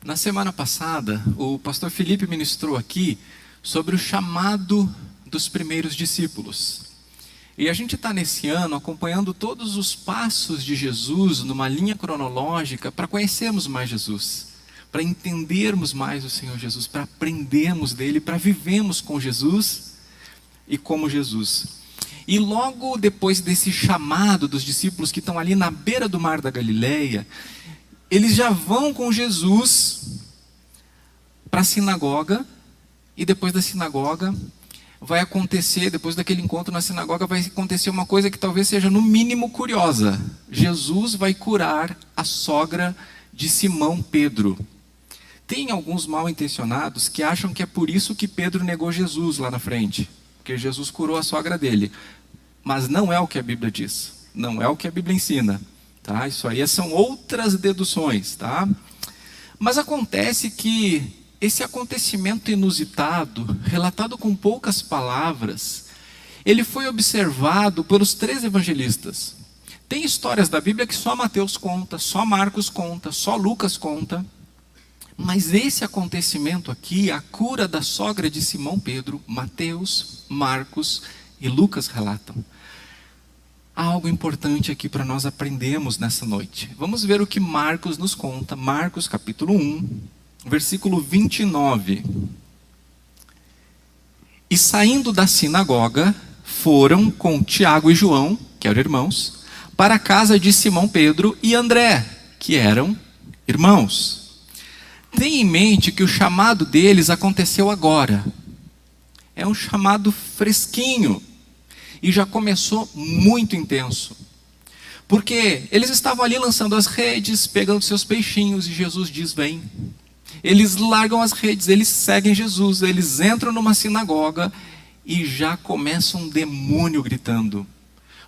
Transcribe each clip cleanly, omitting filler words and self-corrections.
Na semana passada, o pastor Felipe ministrou aqui sobre o chamado dos primeiros discípulos. E a gente está nesse ano acompanhando todos os passos de Jesus numa linha cronológica para conhecermos mais Jesus, para entendermos mais o Senhor Jesus, para aprendermos dele, para vivermos com Jesus e como Jesus. E logo depois desse chamado dos discípulos que estão ali na beira do mar da Galileia, eles já vão com Jesus para a sinagoga, e depois da sinagoga vai acontecer, depois daquele encontro na sinagoga, vai acontecer uma coisa que talvez seja no mínimo curiosa. Jesus vai curar a sogra de Simão Pedro. Tem alguns mal intencionados que acham que é por isso que Pedro negou Jesus lá na frente, porque Jesus curou a sogra dele. Mas não é o que a Bíblia diz, não é o que a Bíblia ensina. Tá? Isso aí são outras deduções, tá? Mas acontece que esse acontecimento inusitado, relatado com poucas palavras, ele foi observado pelos 3 evangelistas. Tem histórias da Bíblia que só Mateus conta, só Marcos conta, só Lucas conta. Mas esse acontecimento aqui, a cura da sogra de Simão Pedro, Mateus, Marcos e Lucas relatam. Há algo importante aqui para nós aprendermos nessa noite. Vamos ver o que Marcos nos conta. Marcos capítulo 1, versículo 29. E saindo da sinagoga, foram com Tiago e João, que eram irmãos, para a casa de Simão Pedro e André, que eram irmãos. Tenha em mente que o chamado deles aconteceu agora. É um chamado fresquinho. E já começou muito intenso. Porque eles estavam ali lançando as redes, pegando seus peixinhos, e Jesus diz: vem. Eles largam as redes, eles seguem Jesus, eles entram numa sinagoga e já começa um demônio gritando.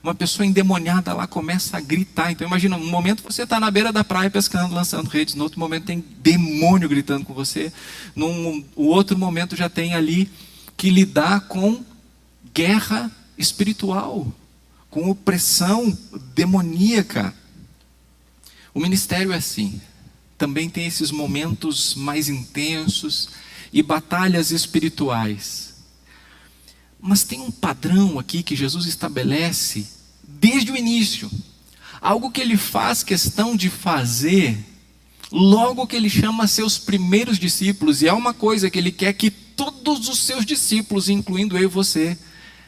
Uma pessoa endemoniada lá começa a gritar. Então imagina, um momento você está na beira da praia pescando, lançando redes, no outro momento tem demônio gritando com você. O outro momento já tem ali que lidar com guerra espiritual, com opressão demoníaca. O ministério é assim. Também tem esses momentos mais intensos e batalhas espirituais. Mas tem um padrão aqui que Jesus estabelece desde o início. Algo que ele faz questão de fazer logo que ele chama seus primeiros discípulos. E é uma coisa que ele quer que todos os seus discípulos, incluindo eu e você,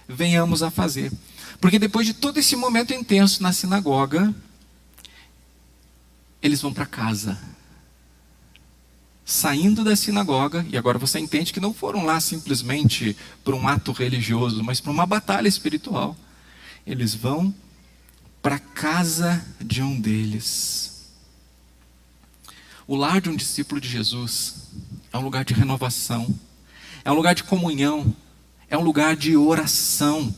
venhamos a fazer. Porque depois de todo esse momento intenso na sinagoga, eles vão para casa. Saindo da sinagoga, e agora você entende que não foram lá simplesmente por um ato religioso, mas por uma batalha espiritual. Eles vão para a casa de um deles. O lar de um discípulo de Jesus é um lugar de renovação, é um lugar de comunhão, é um lugar de oração.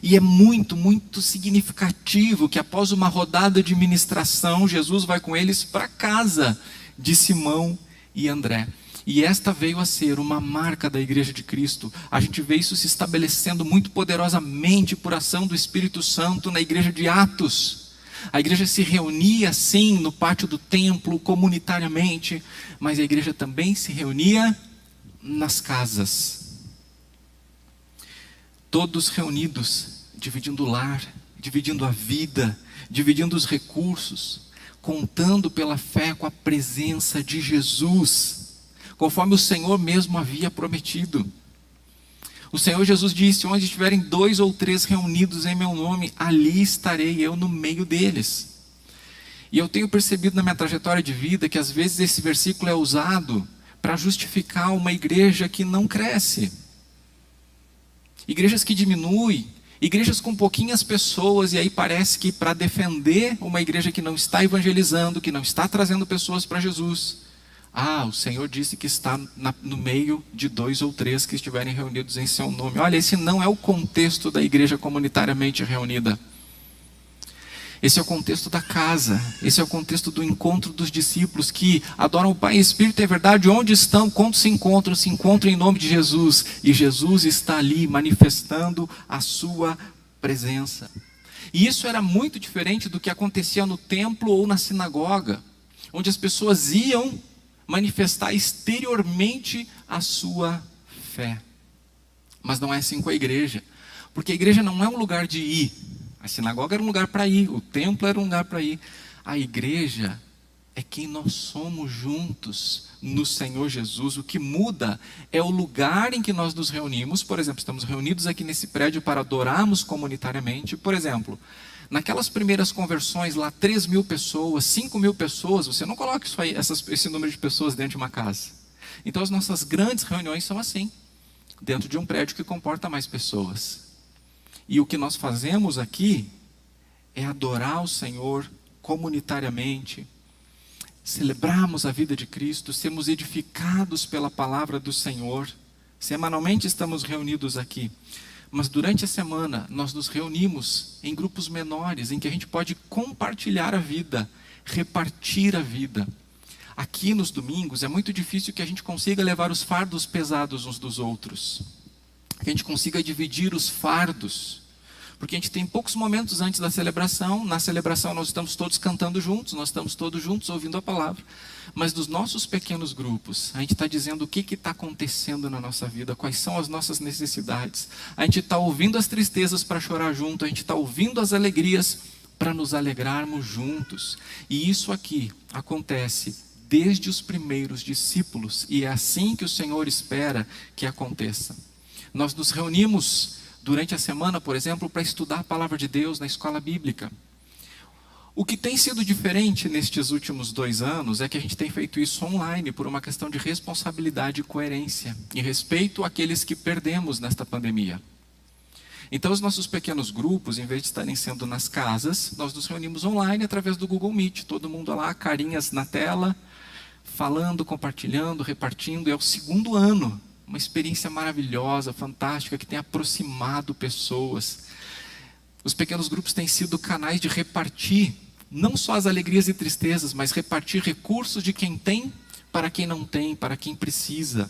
E é muito, muito significativo que após uma rodada de ministração, Jesus vai com eles para a casa de Simão e André. E esta veio a ser uma marca da Igreja de Cristo. A gente vê isso se estabelecendo muito poderosamente por ação do Espírito Santo na Igreja de Atos. A igreja se reunia sim no pátio do templo, comunitariamente, mas a igreja também se reunia nas casas. Todos reunidos, dividindo o lar, dividindo a vida, dividindo os recursos, contando pela fé com a presença de Jesus, conforme o Senhor mesmo havia prometido. O Senhor Jesus disse: onde estiverem 2 ou 3 reunidos em meu nome, ali estarei eu no meio deles. E eu tenho percebido na minha trajetória de vida que às vezes esse versículo é usado para justificar uma igreja que não cresce. Igrejas que diminuem, igrejas com pouquinhas pessoas, e aí parece que para defender uma igreja que não está evangelizando, que não está trazendo pessoas para Jesus, o Senhor disse que está no meio de 2 ou 3 que estiverem reunidos em seu nome. Olha, esse não é o contexto da igreja comunitariamente reunida. Esse é o contexto da casa, esse é o contexto do encontro dos discípulos que adoram o Pai em Espírito e em verdade. Onde estão, quando se encontram em nome de Jesus. E Jesus está ali manifestando a sua presença. E isso era muito diferente do que acontecia no templo ou na sinagoga. onde as pessoas iam manifestar exteriormente a sua fé. Mas não é assim com a igreja, porque a igreja não é um lugar de ir. A sinagoga era um lugar para ir, o templo era um lugar para ir. A igreja é quem nós somos juntos no Senhor Jesus. O que muda é o lugar em que nós nos reunimos. Por exemplo, estamos reunidos aqui nesse prédio para adorarmos comunitariamente. Por exemplo, naquelas primeiras conversões lá, 3.000 pessoas, 5.000 pessoas, você não coloca isso aí, esse número de pessoas dentro de uma casa. Então as nossas grandes reuniões são assim, dentro de um prédio que comporta mais pessoas. E o que nós fazemos aqui é adorar o Senhor comunitariamente, celebrarmos a vida de Cristo, sermos edificados pela palavra do Senhor. Semanalmente estamos reunidos aqui, mas durante a semana nós nos reunimos em grupos menores, em que a gente pode compartilhar a vida, repartir a vida. Aqui nos domingos é muito difícil que a gente consiga levar os fardos pesados uns dos outros, que a gente consiga dividir os fardos, porque a gente tem poucos momentos antes da celebração. Na celebração nós estamos todos cantando juntos, nós estamos todos juntos ouvindo a palavra, mas nos nossos pequenos grupos, a gente está dizendo o que está acontecendo na nossa vida, quais são as nossas necessidades. A gente está ouvindo as tristezas para chorar junto, a gente está ouvindo as alegrias para nos alegrarmos juntos. E isso aqui acontece desde os primeiros discípulos, e é assim que o Senhor espera que aconteça. Nós nos reunimos durante a semana, por exemplo, para estudar a palavra de Deus na escola bíblica. O que tem sido diferente nestes últimos 2 anos é que a gente tem feito isso online por uma questão de responsabilidade e coerência, em respeito àqueles que perdemos nesta pandemia. Então os nossos pequenos grupos, em vez de estarem sendo nas casas, nós nos reunimos online através do Google Meet, todo mundo lá, carinhas na tela, falando, compartilhando, repartindo. É o 2º ano. Uma experiência maravilhosa, fantástica, que tem aproximado pessoas. Os pequenos grupos têm sido canais de repartir, não só as alegrias e tristezas, mas repartir recursos de quem tem para quem não tem, para quem precisa.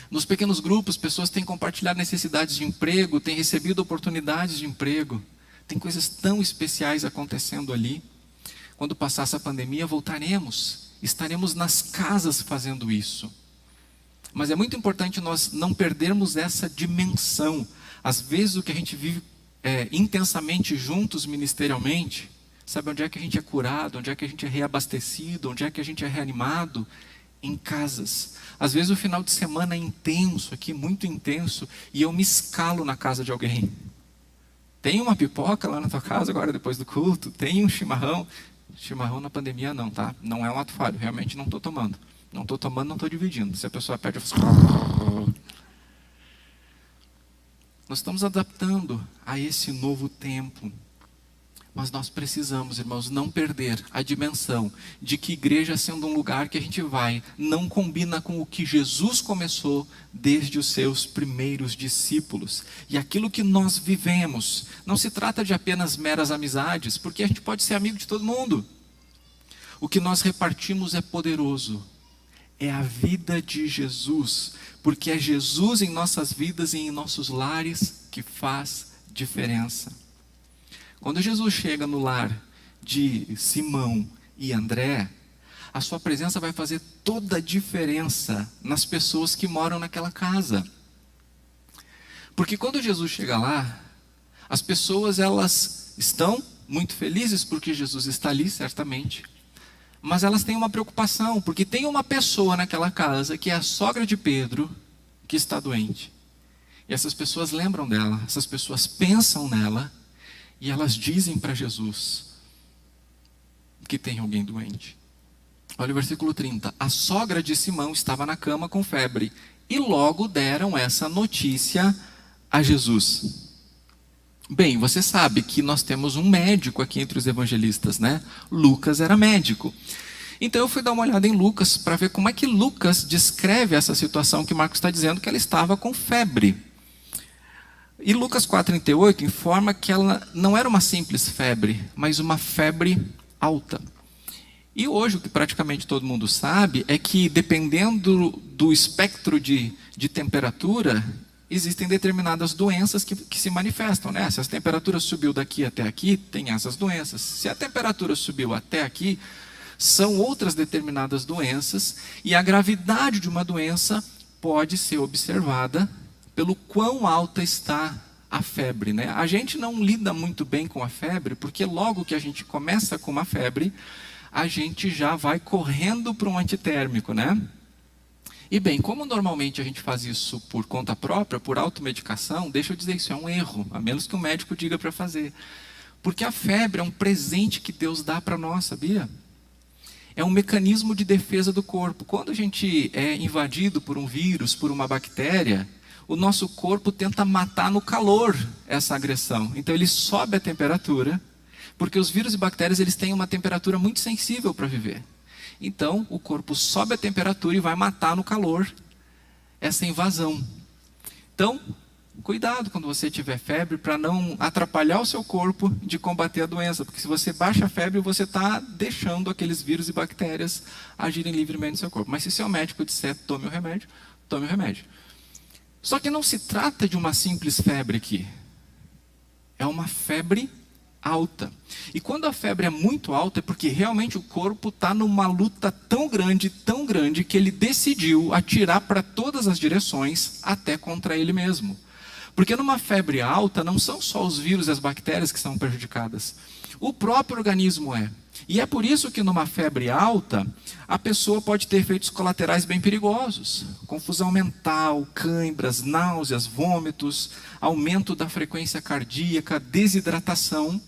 Nos pequenos grupos, pessoas têm compartilhado necessidades de emprego, têm recebido oportunidades de emprego. Tem coisas tão especiais acontecendo ali. Quando passar essa pandemia, estaremos nas casas fazendo isso. Mas é muito importante nós não perdermos essa dimensão. Às vezes o que a gente vive intensamente juntos ministerialmente, sabe onde é que a gente é curado, onde é que a gente é reabastecido, onde é que a gente é reanimado? Em casas. Às vezes o final de semana é intenso aqui, muito intenso, e eu me escalo na casa de alguém. Tem uma pipoca lá na tua casa agora depois do culto? Tem um chimarrão? Chimarrão na pandemia não, tá? Não é um ato falho, realmente não estou tomando. Não estou tomando, não estou dividindo. Se a pessoa pede, eu faço... Nós estamos adaptando a esse novo tempo. Mas nós precisamos, irmãos, não perder a dimensão de que igreja, sendo um lugar que a gente vai, não combina com o que Jesus começou desde os seus primeiros discípulos. E aquilo que nós vivemos não se trata de apenas meras amizades, porque a gente pode ser amigo de todo mundo. O que nós repartimos é poderoso. É a vida de Jesus, porque é Jesus em nossas vidas e em nossos lares que faz diferença. Quando Jesus chega no lar de Simão e André, a sua presença vai fazer toda a diferença nas pessoas que moram naquela casa. Porque quando Jesus chega lá, as pessoas elas estão muito felizes porque Jesus está ali, certamente. Mas elas têm uma preocupação, porque tem uma pessoa naquela casa que é a sogra de Pedro, que está doente. E essas pessoas lembram dela, essas pessoas pensam nela, e elas dizem para Jesus que tem alguém doente. Olha o versículo 30. A sogra de Simão estava na cama com febre, e logo deram essa notícia a Jesus. Bem, você sabe que nós temos um médico aqui entre os evangelistas, né? Lucas era médico. Então eu fui dar uma olhada em Lucas para ver como é que Lucas descreve essa situação que Marcos está dizendo que ela estava com febre. E Lucas 4,38 informa que ela não era uma simples febre, mas uma febre alta. E hoje o que praticamente todo mundo sabe é que dependendo do espectro de temperatura, existem determinadas doenças que se manifestam, né? Se a temperatura subiu daqui até aqui, tem essas doenças. Se a temperatura subiu até aqui, são outras determinadas doenças, e a gravidade de uma doença pode ser observada pelo quão alta está a febre, né? A gente não lida muito bem com a febre, porque logo que a gente começa com uma febre, a gente já vai correndo para um antitérmico, né? E bem, como normalmente a gente faz isso por conta própria, por automedicação, deixa eu dizer, isso é um erro, a menos que o médico diga para fazer. Porque a febre é um presente que Deus dá para nós, sabia? É um mecanismo de defesa do corpo. Quando a gente é invadido por um vírus, por uma bactéria, o nosso corpo tenta matar no calor essa agressão. Então ele sobe a temperatura, porque os vírus e bactérias eles têm uma temperatura muito sensível para viver. Então o corpo sobe a temperatura e vai matar no calor essa invasão. Então, cuidado quando você tiver febre para não atrapalhar o seu corpo de combater a doença. Porque se você baixa a febre, você está deixando aqueles vírus e bactérias agirem livremente no seu corpo. Mas se seu médico disser tome o remédio, tome o remédio. Só que não se trata de uma simples febre aqui. É uma febre alta. E quando a febre é muito alta, é porque realmente o corpo está numa luta tão grande, que ele decidiu atirar para todas as direções, até contra ele mesmo. Porque numa febre alta, não são só os vírus e as bactérias que são prejudicadas. O próprio organismo é. E é por isso que numa febre alta, a pessoa pode ter efeitos colaterais bem perigosos. Confusão mental, cãibras, náuseas, vômitos, aumento da frequência cardíaca, desidratação.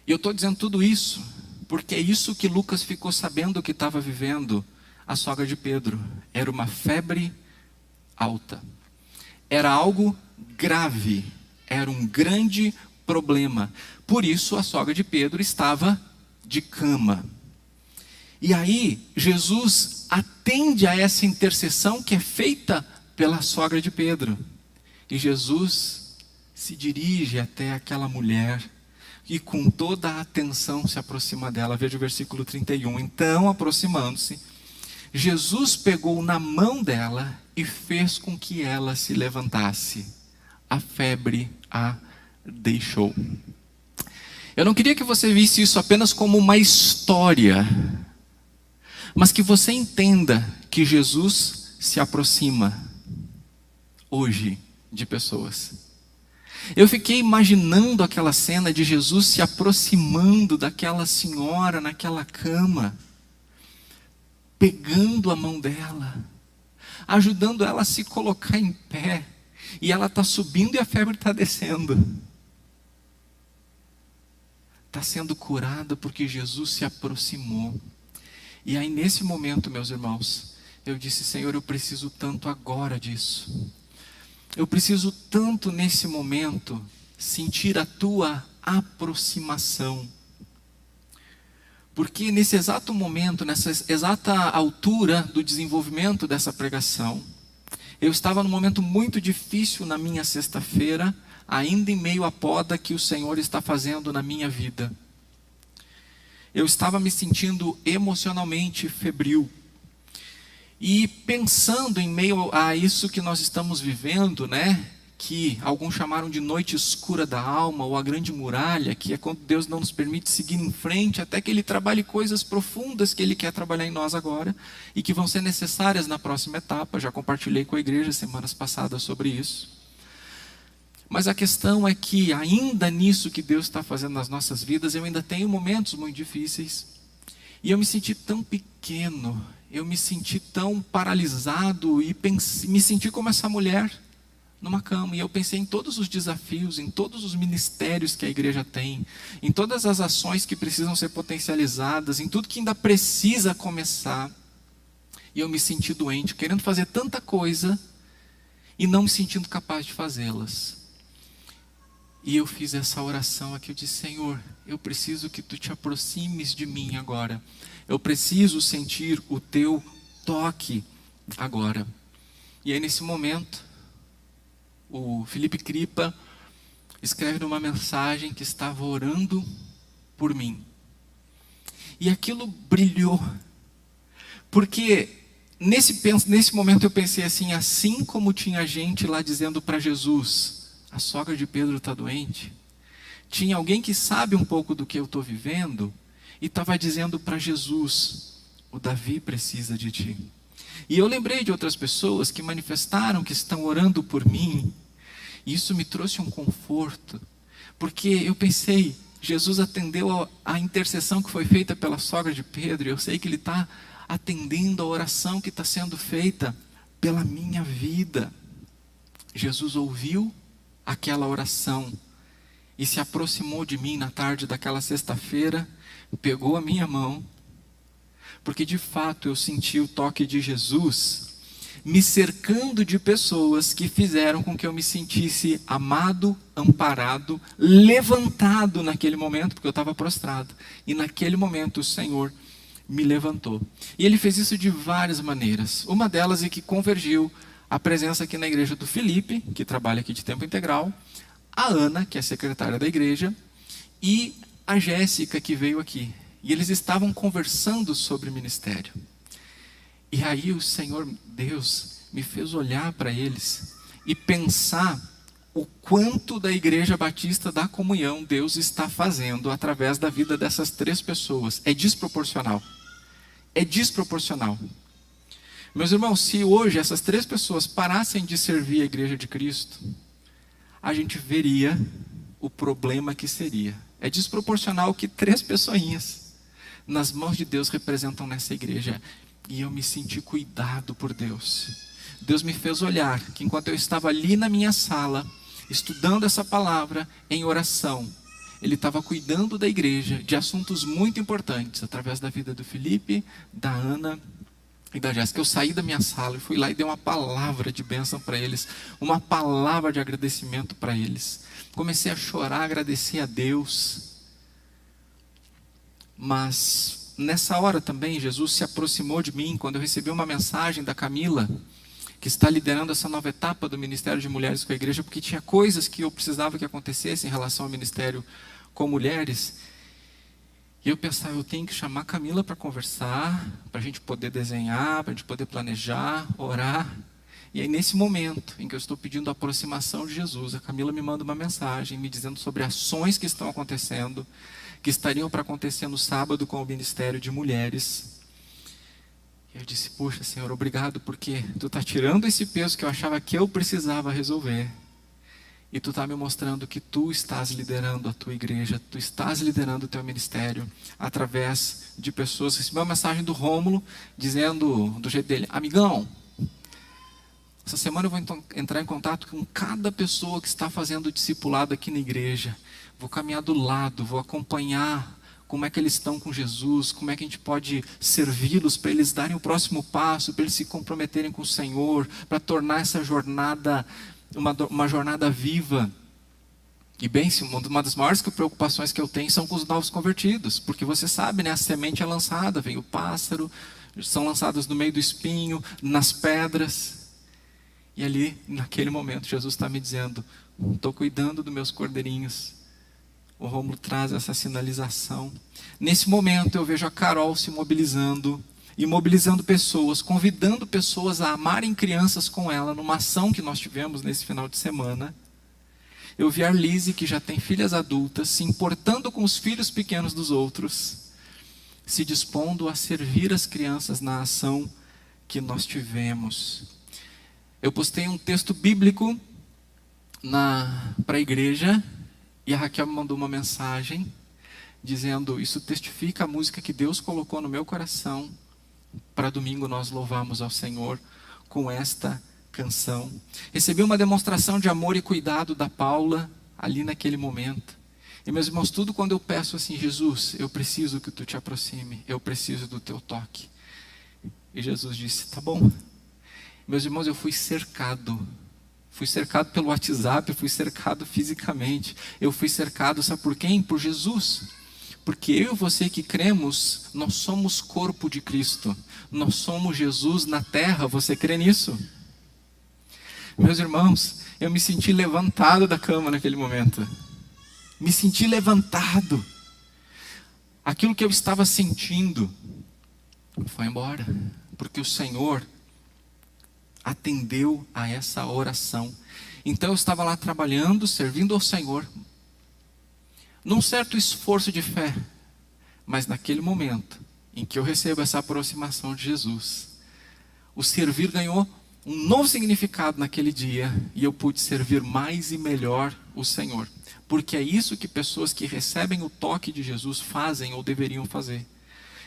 E eu estou dizendo tudo isso, porque é isso que Lucas ficou sabendo que estava vivendo a sogra de Pedro. Era uma febre alta. Era algo grave, era um grande problema. Por isso a sogra de Pedro estava de cama. E aí Jesus atende a essa intercessão que é feita pela sogra de Pedro. E Jesus se dirige até aquela mulher e com toda a atenção se aproxima dela. Veja o versículo 31. Então, aproximando-se, Jesus pegou na mão dela e fez com que ela se levantasse. A febre a deixou. Eu não queria que você visse isso apenas como uma história, mas que você entenda que Jesus se aproxima hoje de pessoas. Eu fiquei imaginando aquela cena de Jesus se aproximando daquela senhora naquela cama, pegando a mão dela, ajudando ela a se colocar em pé, e ela está subindo e a febre está descendo. Está sendo curada porque Jesus se aproximou. E aí nesse momento, meus irmãos, eu disse, Senhor, eu preciso tanto agora disso. Eu preciso tanto nesse momento sentir a tua aproximação. Porque nesse exato momento, nessa exata altura do desenvolvimento dessa pregação, eu estava num momento muito difícil na minha sexta-feira, ainda em meio à poda que o Senhor está fazendo na minha vida. Eu estava me sentindo emocionalmente febril. E pensando em meio a isso que nós estamos vivendo, né? Que alguns chamaram de noite escura da alma, ou a grande muralha, que é quando Deus não nos permite seguir em frente, até que Ele trabalhe coisas profundas que Ele quer trabalhar em nós agora, e que vão ser necessárias na próxima etapa. Já compartilhei com a igreja semanas passadas sobre isso. Mas a questão é que ainda nisso que Deus está fazendo nas nossas vidas, eu ainda tenho momentos muito difíceis. E eu me senti tão pequeno, eu me senti tão paralisado e me senti como essa mulher numa cama. E eu pensei em todos os desafios, em todos os ministérios que a igreja tem, em todas as ações que precisam ser potencializadas, em tudo que ainda precisa começar. E eu me senti doente, querendo fazer tanta coisa e não me sentindo capaz de fazê-las. E eu fiz essa oração aqui, eu disse, Senhor, eu preciso que Tu te aproximes de mim agora. Eu preciso sentir o Teu toque agora. E aí nesse momento, o Felipe Kripa escreve numa mensagem que estava orando por mim. E aquilo brilhou. Porque nesse momento eu pensei assim como tinha gente lá dizendo para Jesus, a sogra de Pedro está doente, tinha alguém que sabe um pouco do que eu estou vivendo, e estava dizendo para Jesus: o Davi precisa de ti. E eu lembrei de outras pessoas que manifestaram que estão orando por mim, e isso me trouxe um conforto, porque eu pensei, Jesus atendeu a intercessão que foi feita pela sogra de Pedro, e eu sei que Ele está atendendo a oração que está sendo feita pela minha vida. Jesus ouviu aquela oração e se aproximou de mim na tarde daquela sexta-feira, pegou a minha mão, porque de fato eu senti o toque de Jesus me cercando de pessoas que fizeram com que eu me sentisse amado, amparado, levantado naquele momento, porque eu estava prostrado. E naquele momento o Senhor me levantou. E Ele fez isso de várias maneiras. Uma delas é que convergiu a presença aqui na igreja do Felipe, que trabalha aqui de tempo integral, a Ana, que é secretária da igreja, e a Jéssica, que veio aqui. E eles estavam conversando sobre ministério. E aí o Senhor Deus me fez olhar para eles e pensar o quanto da Igreja Batista da Comunhão Deus está fazendo através da vida dessas 3 pessoas. É desproporcional. É desproporcional. Meus irmãos, se hoje essas 3 pessoas parassem de servir a Igreja de Cristo, a gente veria o problema que seria. É desproporcional que 3 pessoinhas nas mãos de Deus representam nessa igreja. E eu me senti cuidado por Deus. Deus me fez olhar que enquanto eu estava ali na minha sala, estudando essa palavra em oração, Ele estava cuidando da igreja de assuntos muito importantes, através da vida do Felipe, da Ana e da Jéssica. Eu saí da minha sala e fui lá e dei uma palavra de bênção para eles, uma palavra de agradecimento para eles. Comecei a chorar, agradecer a Deus. Mas nessa hora também, Jesus se aproximou de mim, quando eu recebi uma mensagem da Camila, que está liderando essa nova etapa do Ministério de Mulheres com a igreja, porque tinha coisas que eu precisava que acontecessem em relação ao ministério com mulheres. E eu pensava, eu tenho que chamar a Camila para conversar, para a gente poder desenhar, para a gente poder planejar, orar. E aí nesse momento em que eu estou pedindo a aproximação de Jesus, a Camila me manda uma mensagem me dizendo sobre ações que estão acontecendo, que estariam para acontecer no sábado com o Ministério de Mulheres. E eu disse, puxa Senhor, obrigado, porque Tu está tirando esse peso que eu achava que eu precisava resolver. E Tu está me mostrando que Tu estás liderando a Tua igreja, Tu estás liderando o Teu ministério, através de pessoas. Recebi uma mensagem do Rômulo, dizendo do jeito dele, amigão, essa semana eu vou entrar em contato com cada pessoa que está fazendo discipulado aqui na igreja. Vou caminhar do lado, vou acompanhar como é que eles estão com Jesus, como é que a gente pode servi-los para eles darem o próximo passo, para eles se comprometerem com o Senhor, para tornar essa jornada uma jornada viva. E bem, uma das maiores preocupações que eu tenho são com os novos convertidos, porque você sabe, né, a semente é lançada, vem o pássaro, são lançados no meio do espinho, nas pedras. E ali, naquele momento, Jesus está me dizendo, estou cuidando dos meus cordeirinhos. O Rômulo traz essa sinalização. Nesse momento eu vejo a Carol se mobilizando, e mobilizando pessoas, convidando pessoas a amarem crianças com ela, numa ação que nós tivemos nesse final de semana. Eu vi a Arlise, que já tem filhas adultas, se importando com os filhos pequenos dos outros, se dispondo a servir as crianças na ação que nós tivemos. Eu postei um texto bíblico para a igreja, e a Raquel me mandou uma mensagem, dizendo, isso testifica a música que Deus colocou no meu coração, para domingo nós louvarmos ao Senhor com esta canção. Recebi uma demonstração de amor e cuidado da Paula, ali naquele momento. E meus irmãos, tudo quando eu peço assim, Jesus, eu preciso que Tu te aproxime, eu preciso do Teu toque. E Jesus disse, tá bom. Meus irmãos, eu fui cercado pelo WhatsApp, fui cercado fisicamente, eu fui cercado, sabe por quem? Por Jesus. Porque eu e você que cremos, nós somos corpo de Cristo, nós somos Jesus na terra, você crê nisso? Meus irmãos, eu me senti levantado da cama naquele momento, me senti levantado, aquilo que eu estava sentindo foi embora, porque o Senhor atendeu a essa oração. Então eu estava lá trabalhando, servindo ao Senhor, num certo esforço de fé, Mas naquele momento em que eu recebo essa aproximação de Jesus, o servir ganhou um novo significado naquele dia, e eu pude servir mais e melhor o Senhor. Porque é isso que pessoas que recebem o toque de Jesus fazem ou deveriam fazer.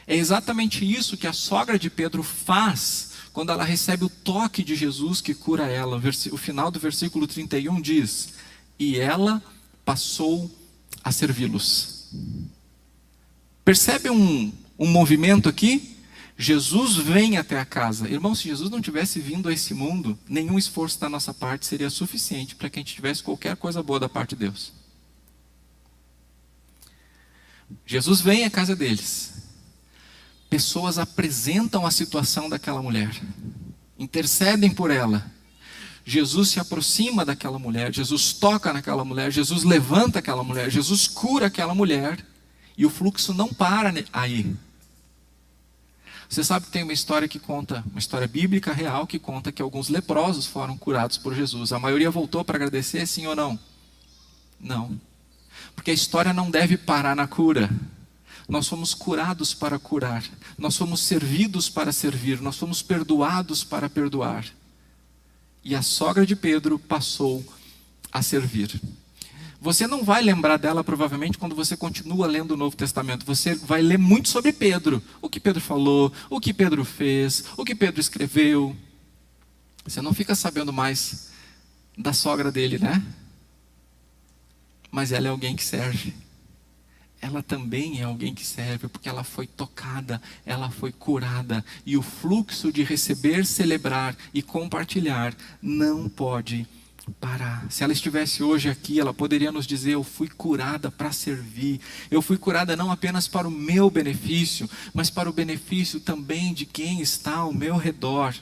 É exatamente isso que a sogra de Pedro faz quando ela recebe o toque de Jesus que cura ela. O final do versículo 31 diz: e ela passou a servi-los. Percebe um movimento aqui? Jesus vem até a casa. Irmão, se Jesus não tivesse vindo a esse mundo, nenhum esforço da nossa parte seria suficiente para que a gente tivesse qualquer coisa boa da parte de Deus. Jesus vem à casa deles. Pessoas apresentam a situação daquela mulher, intercedem por ela. Jesus se aproxima daquela mulher, Jesus toca naquela mulher, Jesus levanta aquela mulher, Jesus cura aquela mulher, e o fluxo não para aí. Você sabe que tem uma história que conta, uma história bíblica real que conta que alguns leprosos foram curados por Jesus. A maioria voltou para agradecer, sim ou não? Não. Porque a história não deve parar na cura. Nós fomos curados para curar. Nós fomos servidos para servir. Nós fomos perdoados para perdoar. E a sogra de Pedro passou a servir. Você não vai lembrar dela provavelmente quando você continua lendo o Novo Testamento. Você vai ler muito sobre Pedro. O que Pedro falou, o que Pedro fez, o que Pedro escreveu. Você não fica sabendo mais da sogra dele, né? Mas ela é alguém que serve. Ela também é alguém que serve, porque ela foi tocada, ela foi curada. E o fluxo de receber, celebrar e compartilhar não pode parar. Se ela estivesse hoje aqui, ela poderia nos dizer: eu fui curada para servir. Eu fui curada não apenas para o meu benefício, mas para o benefício também de quem está ao meu redor.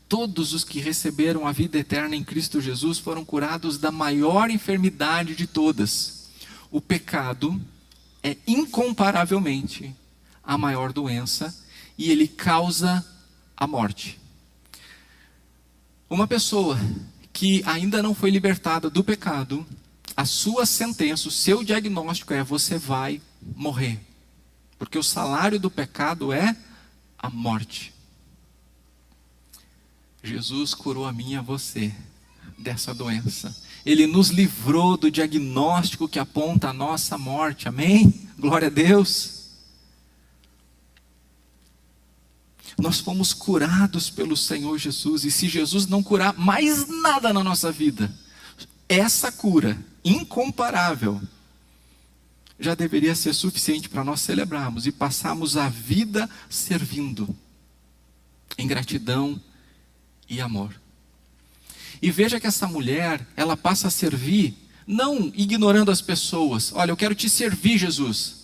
Todos os que receberam a vida eterna em Cristo Jesus foram curados da maior enfermidade de todas. O pecado é incomparavelmente a maior doença e ele causa a morte. Uma pessoa que ainda não foi libertada do pecado, a sua sentença, o seu diagnóstico é: você vai morrer. Porque o salário do pecado é a morte. Jesus curou a mim e a você dessa doença. Ele nos livrou do diagnóstico que aponta a nossa morte. Amém? Glória a Deus. Nós fomos curados pelo Senhor Jesus. E se Jesus não curar mais nada na nossa vida, essa cura incomparável já deveria ser suficiente para nós celebrarmos e passarmos a vida servindo em gratidão e amor. E veja que essa mulher, ela passa a servir, não ignorando as pessoas. Olha, eu quero te servir, Jesus.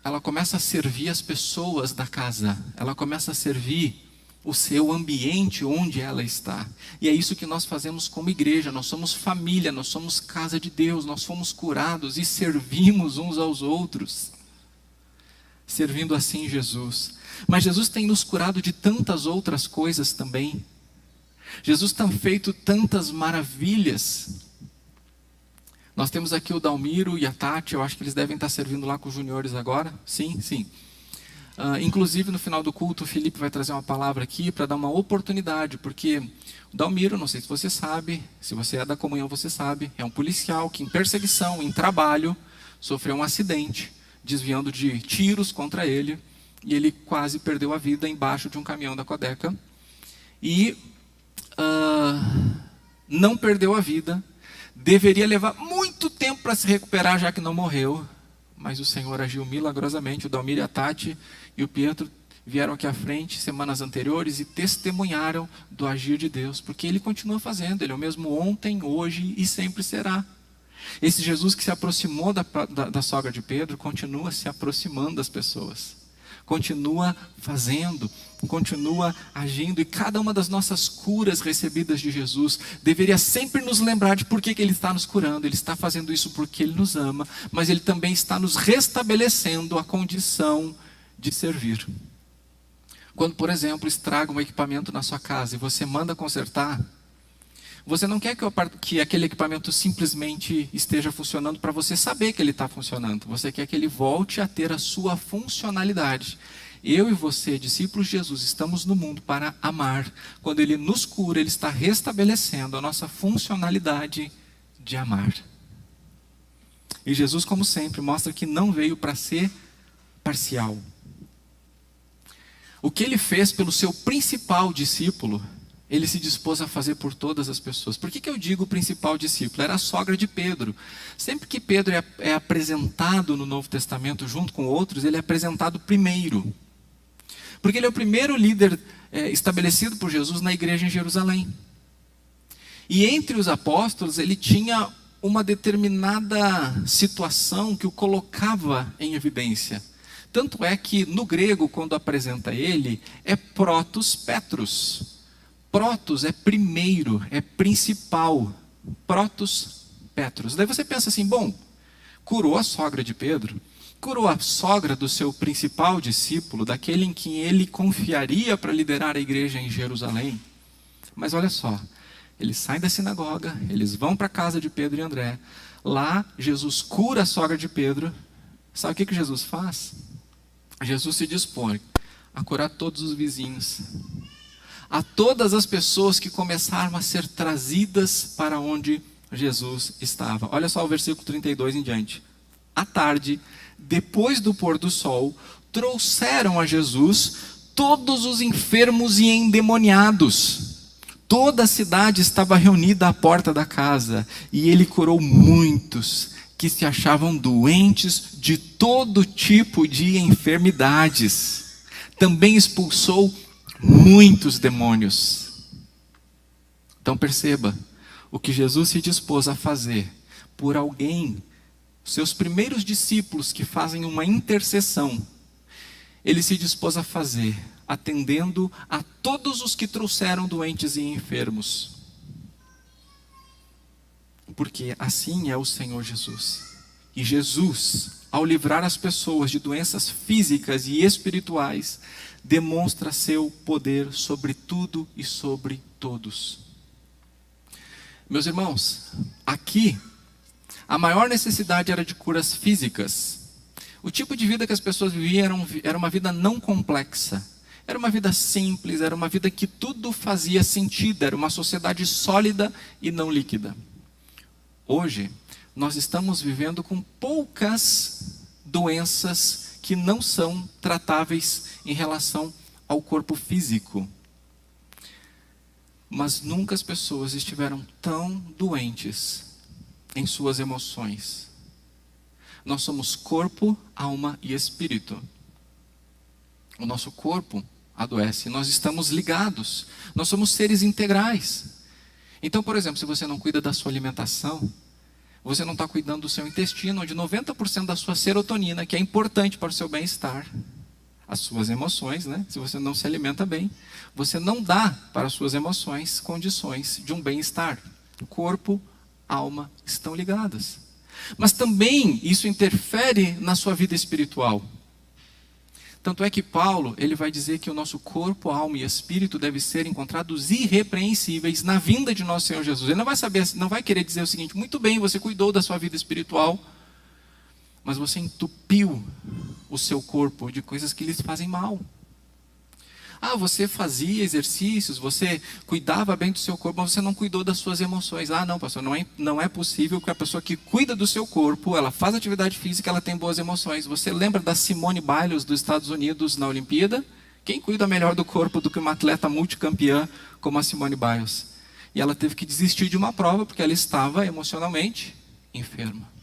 Ela começa a servir as pessoas da casa. Ela começa a servir o seu ambiente onde ela está. E é isso que nós fazemos como igreja. Nós somos família, nós somos casa de Deus. Nós fomos curados e servimos uns aos outros. Servindo assim Jesus. Mas Jesus tem nos curado de tantas outras coisas também. Jesus tem feito tantas maravilhas. Nós temos aqui o Dalmiro e a Tati. Eu acho que eles devem estar servindo lá com os juniores agora. Sim, sim. Inclusive no final do culto o Felipe vai trazer uma palavra aqui para dar uma oportunidade. Porque o Dalmiro, não sei se você sabe, se você é da comunhão você sabe, é um policial que em perseguição, em trabalho, sofreu um acidente, desviando de tiros contra ele. E ele quase perdeu a vida embaixo de um caminhão da Codeca. E não perdeu a vida. Deveria levar muito tempo para se recuperar, já que não morreu. Mas o Senhor agiu milagrosamente. O Dalmir e a Tati e o Pietro vieram aqui à frente semanas anteriores e testemunharam do agir de Deus. Porque Ele continua fazendo. Ele é o mesmo ontem, hoje e sempre será. Esse Jesus que se aproximou da sogra de Pedro continua se aproximando das pessoas. Continua fazendo, continua agindo. E cada uma das nossas curas recebidas de Jesus deveria sempre nos lembrar de por que Ele está nos curando. Ele está fazendo isso porque Ele nos ama, mas Ele também está nos restabelecendo a condição de servir. Quando, por exemplo, estraga um equipamento na sua casa e você manda consertar, Você não quer que aquele equipamento simplesmente esteja funcionando para você saber que ele está funcionando. Você quer que ele volte a ter a sua funcionalidade. Eu e você, discípulos de Jesus, estamos no mundo para amar. Quando Ele nos cura, Ele está restabelecendo a nossa funcionalidade de amar. E Jesus, como sempre, mostra que não veio para ser parcial. O que Ele fez pelo seu principal discípulo, Ele se dispôs a fazer por todas as pessoas. Por que eu digo principal discípulo? Era a sogra de Pedro. Sempre que Pedro é apresentado no Novo Testamento junto com outros, ele é apresentado primeiro. Porque ele é o primeiro líder estabelecido por Jesus na igreja em Jerusalém. E entre os apóstolos, ele tinha uma determinada situação que o colocava em evidência. Tanto é que no grego, quando apresenta ele, é protos petros. Protos é primeiro, é principal. Protos petros. Daí você pensa assim, bom, curou a sogra de Pedro, curou a sogra do seu principal discípulo, daquele em quem ele confiaria para liderar a igreja em Jerusalém. Mas olha só, eles saem da sinagoga, eles vão para a casa de Pedro e André. Lá, Jesus cura a sogra de Pedro. Sabe o que Jesus faz? Jesus se dispõe a curar todos os vizinhos, a todas as pessoas que começaram a ser trazidas para onde Jesus estava. Olha só o versículo 32 em diante. À tarde, depois do pôr do sol, trouxeram a Jesus todos os enfermos e endemoniados. Toda a cidade estava reunida à porta da casa, e ele curou muitos que se achavam doentes de todo tipo de enfermidades. Também expulsou muitos demônios. Então perceba, o que Jesus se dispôs a fazer por alguém, seus primeiros discípulos que fazem uma intercessão, Ele se dispôs a fazer, atendendo a todos os que trouxeram doentes e enfermos. Porque assim é o Senhor Jesus. E Jesus, ao livrar as pessoas de doenças físicas e espirituais, demonstra seu poder sobre tudo e sobre todos. Meus irmãos, aqui, a maior necessidade era de curas físicas. O tipo de vida que as pessoas viviam era uma vida não complexa. Era uma vida simples, era uma vida que tudo fazia sentido. Era uma sociedade sólida e não líquida. Hoje, nós estamos vivendo com poucas doenças que não são tratáveis em relação ao corpo físico. Mas nunca as pessoas estiveram tão doentes em suas emoções. Nós somos corpo, alma e espírito. O nosso corpo adoece, nós estamos ligados, nós somos seres integrais. Então, por exemplo, se você não cuida da sua alimentação, você não está cuidando do seu intestino, onde 90% da sua serotonina, que é importante para o seu bem-estar, as suas emoções, né? Se você não se alimenta bem, você não dá para as suas emoções condições de um bem-estar. O corpo, alma estão ligadas. Mas também isso interfere na sua vida espiritual. Tanto é que Paulo, ele vai dizer que o nosso corpo, alma e espírito devem ser encontrados irrepreensíveis na vinda de nosso Senhor Jesus. Ele não vai querer dizer o seguinte: muito bem, você cuidou da sua vida espiritual, mas você entupiu o seu corpo de coisas que lhes fazem mal. Ah, você fazia exercícios, você cuidava bem do seu corpo, mas você não cuidou das suas emoções. Ah, não, pastor, não é possível que a pessoa que cuida do seu corpo, ela faz atividade física, ela tem boas emoções. Você lembra da Simone Biles dos Estados Unidos na Olimpíada? Quem cuida melhor do corpo do que uma atleta multicampeã como a Simone Biles? E ela teve que desistir de uma prova porque ela estava emocionalmente enferma.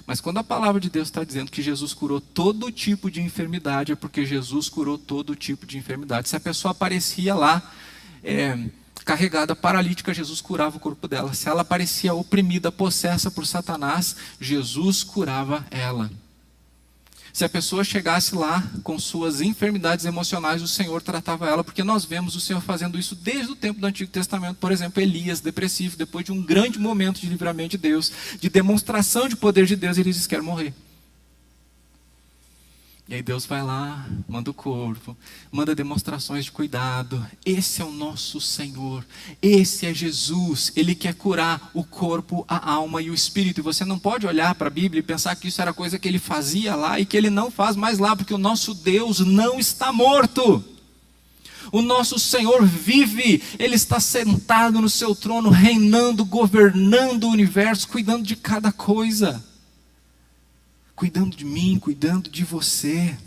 Mas quando a palavra de Deus está dizendo que Jesus curou todo tipo de enfermidade, é porque Jesus curou todo tipo de enfermidade. Se a pessoa aparecia lá, carregada, paralítica, Jesus curava o corpo dela. Se ela aparecia oprimida, possessa por Satanás, Jesus curava ela. Se a pessoa chegasse lá com suas enfermidades emocionais, o Senhor tratava ela, porque nós vemos o Senhor fazendo isso desde o tempo do Antigo Testamento. Por exemplo, Elias, depressivo, depois de um grande momento de livramento de Deus, de demonstração de poder de Deus, ele diz: quero morrer. E aí Deus vai lá, manda o corpo, manda demonstrações de cuidado. Esse é o nosso Senhor, esse é Jesus. Ele quer curar o corpo, a alma e o espírito. E você não pode olhar para a Bíblia e pensar que isso era coisa que ele fazia lá e que ele não faz mais lá, porque o nosso Deus não está morto. O nosso Senhor vive, Ele está sentado no seu trono, reinando, governando o universo, cuidando de cada coisa. Cuidando de mim, cuidando de você.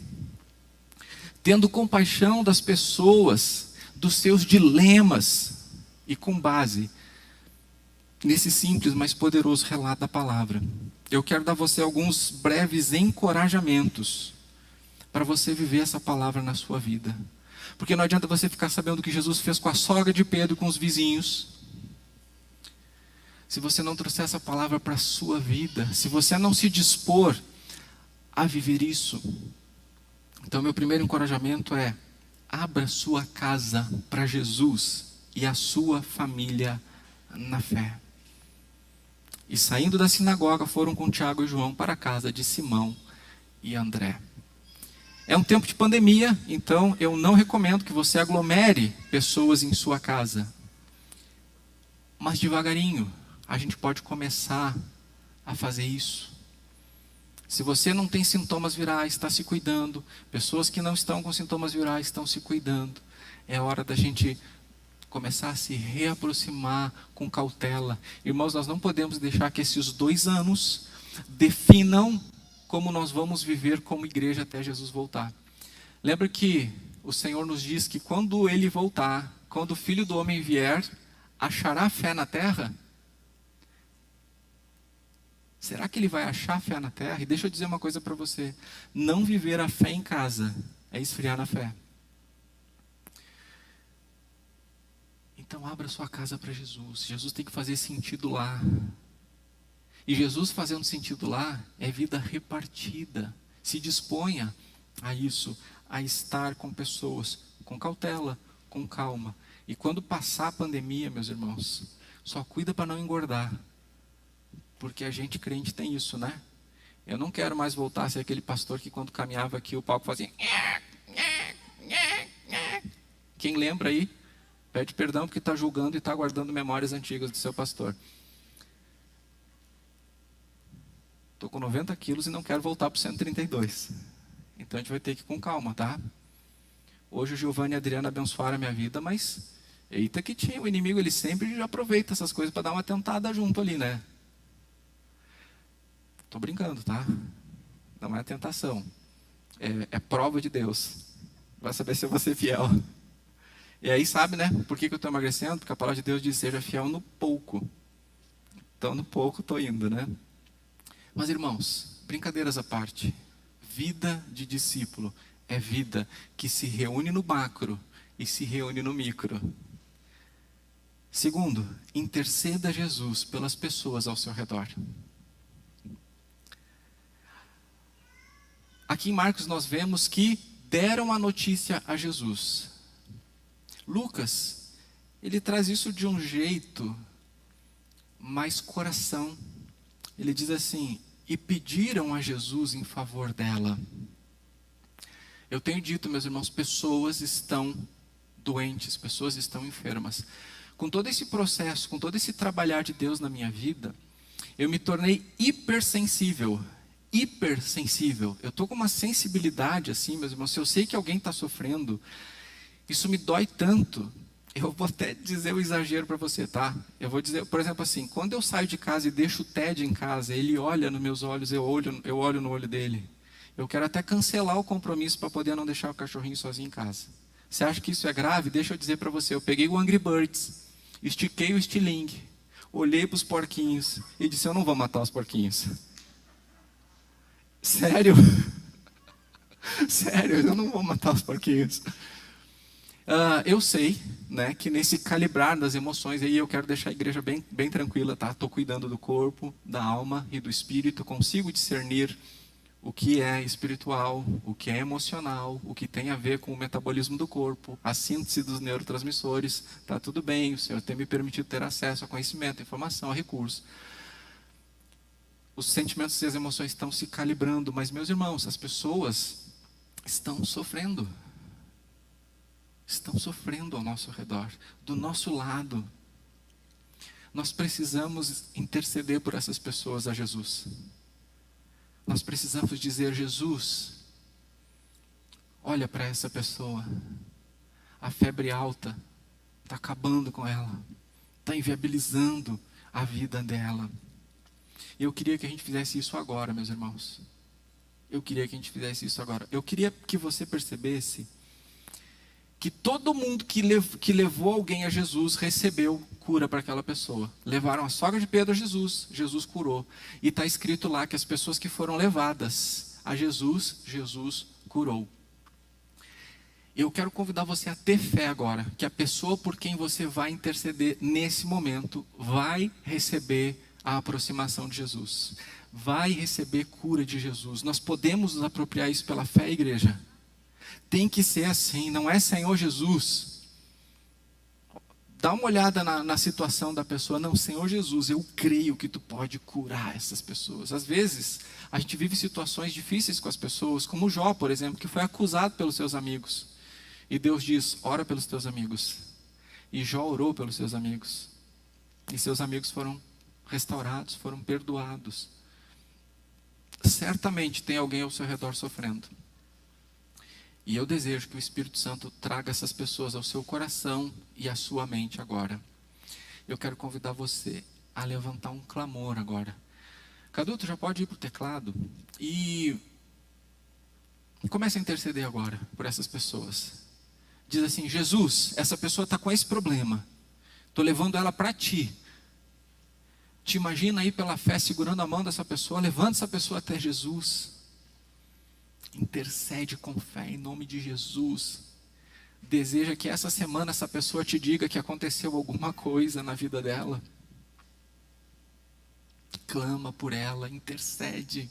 Tendo compaixão das pessoas, dos seus dilemas. E com base nesse simples, mas poderoso relato da palavra, eu quero dar a você alguns breves encorajamentos para você viver essa palavra na sua vida. Porque não adianta você ficar sabendo o que Jesus fez com a sogra de Pedro, com os vizinhos, se você não trouxer essa palavra para a sua vida, se você não se dispor a viver isso. Então meu primeiro encorajamento é: abra sua casa para Jesus e a sua família na fé. E saindo da sinagoga foram com Tiago e João para a casa de Simão e André. É um tempo de pandemia, então eu não recomendo que você aglomere pessoas em sua casa. Mas devagarinho, a gente pode começar a fazer isso. Se você não tem sintomas virais, está se cuidando. Pessoas que não estão com sintomas virais estão se cuidando. É hora da gente começar a se reaproximar com cautela. Irmãos, nós não podemos deixar que esses 2 anos definam como nós vamos viver como igreja até Jesus voltar. Lembra que o Senhor nos diz que quando Ele voltar, quando o Filho do Homem vier, achará fé na terra? Será que Ele vai achar fé na terra? E deixa eu dizer uma coisa para você: não viver a fé em casa é esfriar na fé. Então abra sua casa para Jesus. Jesus tem que fazer sentido lá. E Jesus fazendo sentido lá é vida repartida. Se disponha a isso, a estar com pessoas com cautela, com calma. E quando passar a pandemia, meus irmãos, só cuida para não engordar. Porque a gente crente tem isso, né? Eu não quero mais voltar a ser aquele pastor que quando caminhava aqui o palco fazia... Quem lembra aí? Pede perdão porque está julgando e está guardando memórias antigas do seu pastor. Estou com 90 quilos e não quero voltar para o 132. Então a gente vai ter que ir com calma, tá? Hoje o Giovanni e a Adriana abençoaram a minha vida, mas... eita que tinha, o inimigo ele sempre aproveita essas coisas para dar uma tentada junto ali, né? Estou brincando, tá? Não é tentação. É prova de Deus. Vai saber se eu vou ser fiel. E aí sabe, né? Por que eu estou emagrecendo? Porque a palavra de Deus diz: seja fiel no pouco. Então no pouco estou indo, né? Mas irmãos, brincadeiras à parte. Vida de discípulo é vida que se reúne no macro e se reúne no micro. Segundo, interceda a Jesus pelas pessoas ao seu redor. Aqui em Marcos nós vemos que deram a notícia a Jesus. Lucas, ele traz isso de um jeito mais coração. Ele diz assim: e pediram a Jesus em favor dela. Eu tenho dito, meus irmãos, pessoas estão doentes, pessoas estão enfermas. Com todo esse processo, com todo esse trabalhar de Deus na minha vida, eu me tornei hipersensível. Hipersensível. Eu estou com uma sensibilidade assim, meus irmãos. Se eu sei que alguém está sofrendo, isso me dói tanto. Eu vou até dizer o exagero para você, tá? Eu vou dizer, por exemplo assim, quando eu saio de casa e deixo o Ted em casa, ele olha nos meus olhos, eu olho no olho dele. Eu quero até cancelar o compromisso para poder não deixar o cachorrinho sozinho em casa. Você acha que isso é grave? Deixa eu dizer para você, eu peguei o Angry Birds, estiquei o estilingue, olhei para os porquinhos e disse: eu não vou matar os porquinhos. Sério? Sério, eu não vou matar os porquinhos. Eu sei, né, que nesse calibrar das emoções aí eu quero deixar a igreja bem tranquila, tá? Estou cuidando do corpo, da alma e do espírito, consigo discernir o que é espiritual, o que é emocional, o que tem a ver com o metabolismo do corpo, a síntese dos neurotransmissores, tá tudo bem, o Senhor tem me permitido ter acesso a conhecimento, a informação, a recursos. Os sentimentos e as emoções estão se calibrando, mas meus irmãos, as pessoas estão sofrendo. Estão sofrendo ao nosso redor, do nosso lado. Nós precisamos interceder por essas pessoas a Jesus. Nós precisamos dizer: Jesus, olha para essa pessoa. A febre alta está acabando com ela, está inviabilizando a vida dela. E eu queria que a gente fizesse isso agora, meus irmãos. Eu queria que a gente fizesse isso agora. Eu queria que você percebesse que todo mundo que levou alguém a Jesus recebeu cura para aquela pessoa. Levaram a sogra de Pedro a Jesus, Jesus curou. E está escrito lá que as pessoas que foram levadas a Jesus, Jesus curou. Eu quero convidar você a ter fé agora, que a pessoa por quem você vai interceder nesse momento vai receber a aproximação de Jesus. Vai receber cura de Jesus. Nós podemos nos apropriar isso pela fé, igreja. Tem que ser assim, não é Senhor Jesus. Dá uma olhada na situação da pessoa. Não, Senhor Jesus, eu creio que tu pode curar essas pessoas. Às vezes, a gente vive situações difíceis com as pessoas, como Jó, por exemplo, que foi acusado pelos seus amigos. E Deus diz: ora pelos teus amigos. E Jó orou pelos seus amigos. E seus amigos foram restaurados, foram perdoados. Certamente tem alguém ao seu redor sofrendo. E eu desejo que o Espírito Santo traga essas pessoas ao seu coração e à sua mente agora. Eu quero convidar você a levantar um clamor agora. Cadu, tu já pode ir para o teclado e comece a interceder agora por essas pessoas. Diz assim: Jesus, essa pessoa está com esse problema. Estou levando ela para ti. Te imagina aí pela fé segurando a mão dessa pessoa. Levanta essa pessoa até Jesus. Intercede com fé em nome de Jesus. Deseja que essa semana essa pessoa te diga que aconteceu alguma coisa na vida dela. Clama por ela, intercede.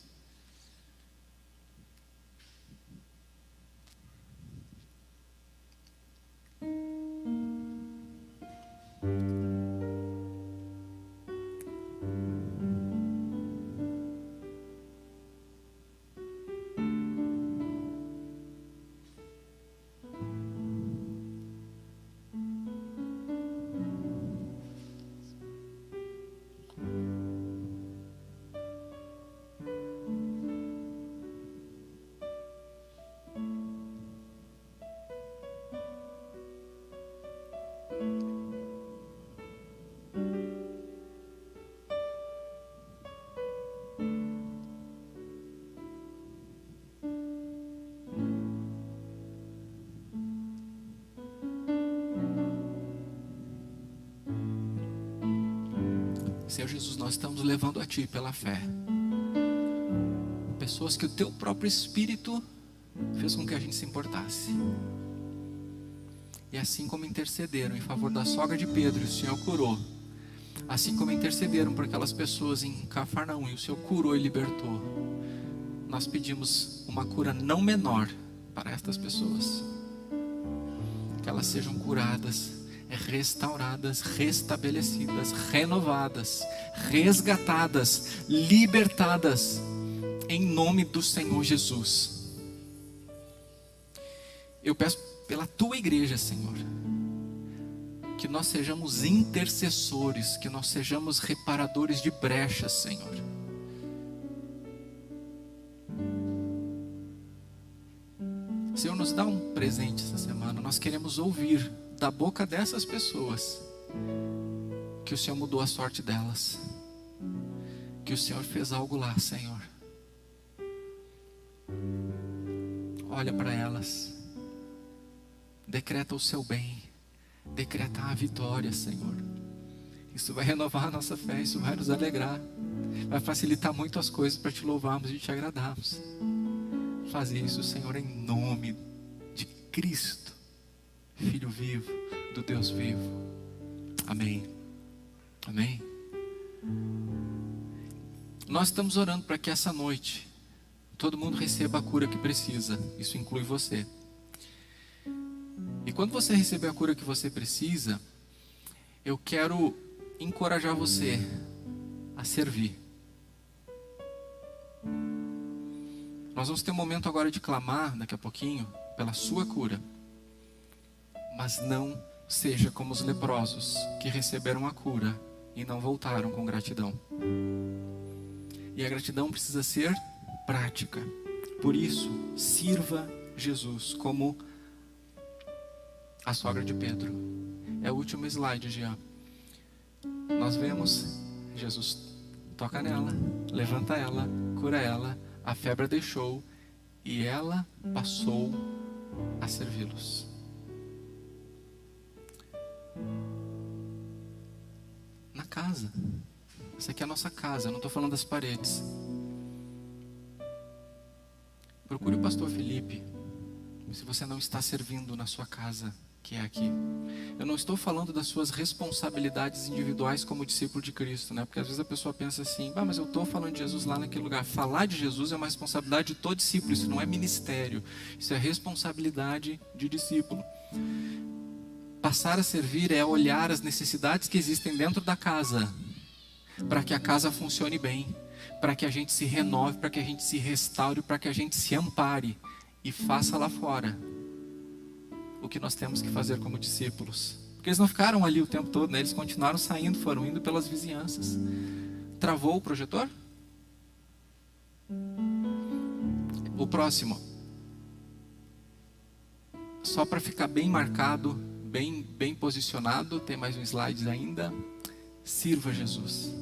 Senhor Jesus, nós estamos levando a Ti pela fé pessoas que o Teu próprio Espírito fez com que a gente se importasse. E assim como intercederam em favor da sogra de Pedro, e o Senhor curou. Assim como intercederam por aquelas pessoas em Cafarnaum, e o Senhor curou e libertou. Nós pedimos uma cura não menor para estas pessoas. Que elas sejam curadas, restauradas, restabelecidas, renovadas, resgatadas, libertadas, em nome do Senhor Jesus. Eu peço pela Tua igreja, Senhor, que nós sejamos intercessores, que nós sejamos reparadores de brechas, Senhor. Senhor, nos dá um presente essa semana. Nós queremos ouvir da boca dessas pessoas que o Senhor mudou a sorte delas, que o Senhor fez algo lá, Senhor. Olha para elas, decreta o seu bem, decreta a vitória, Senhor. Isso vai renovar a nossa fé, isso vai nos alegrar, vai facilitar muito as coisas para Te louvarmos e Te agradarmos. Faz isso, Senhor, em nome de Cristo, Filho vivo, do Deus vivo. Amém. Amém. Nós estamos orando para que essa noite todo mundo receba a cura que precisa. Isso inclui você. E quando você receber a cura que você precisa, eu quero encorajar você a servir. Nós vamos ter um momento agora de clamar, daqui a pouquinho, pela sua cura. Mas não seja como os leprosos, que receberam a cura e não voltaram com gratidão. E a gratidão precisa ser prática. Por isso, sirva Jesus como a sogra de Pedro. É o último slide, Jean. Nós vemos Jesus toca nela, levanta ela, cura ela, a febre deixou e ela passou a servi-los. Na casa. Essa aqui é a nossa casa, eu não estou falando das paredes. Procure o pastor Felipe, se você não está servindo na sua casa, que é aqui. Eu não estou falando das suas responsabilidades individuais como discípulo de Cristo, né? Porque às vezes a pessoa pensa assim, mas eu estou falando de Jesus lá naquele lugar. Falar de Jesus é uma responsabilidade de todo discípulo, isso não é ministério, isso é responsabilidade de discípulo. Passar a servir é olhar as necessidades que existem dentro da casa, para que a casa funcione bem, para que a gente se renove, para que a gente se restaure, para que a gente se ampare e faça lá fora o que nós temos que fazer como discípulos. Porque eles não ficaram ali o tempo todo, né? Eles continuaram saindo, foram indo pelas vizinhanças. Travou o projetor? O próximo. Só para ficar bem marcado, bem posicionado, tem mais um slide ainda. Sirva Jesus.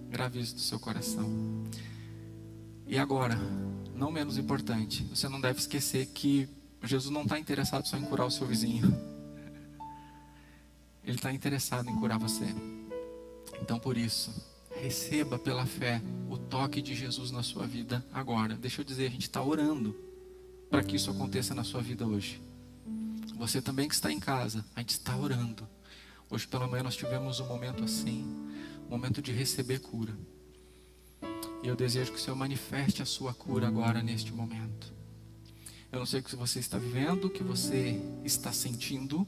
Grave isso no seu coração. E agora, não menos importante, você não deve esquecer que Jesus não está interessado só em curar o seu vizinho. Ele está interessado em curar você. Então por isso, receba pela fé o toque de Jesus na sua vida agora. Deixa eu dizer, a gente está orando para que isso aconteça na sua vida hoje. Você também que está em casa, a gente está orando. Hoje pela manhã nós tivemos um momento assim, um momento de receber cura. E eu desejo que o Senhor manifeste a sua cura agora neste momento. Eu não sei o que você está vivendo, o que você está sentindo.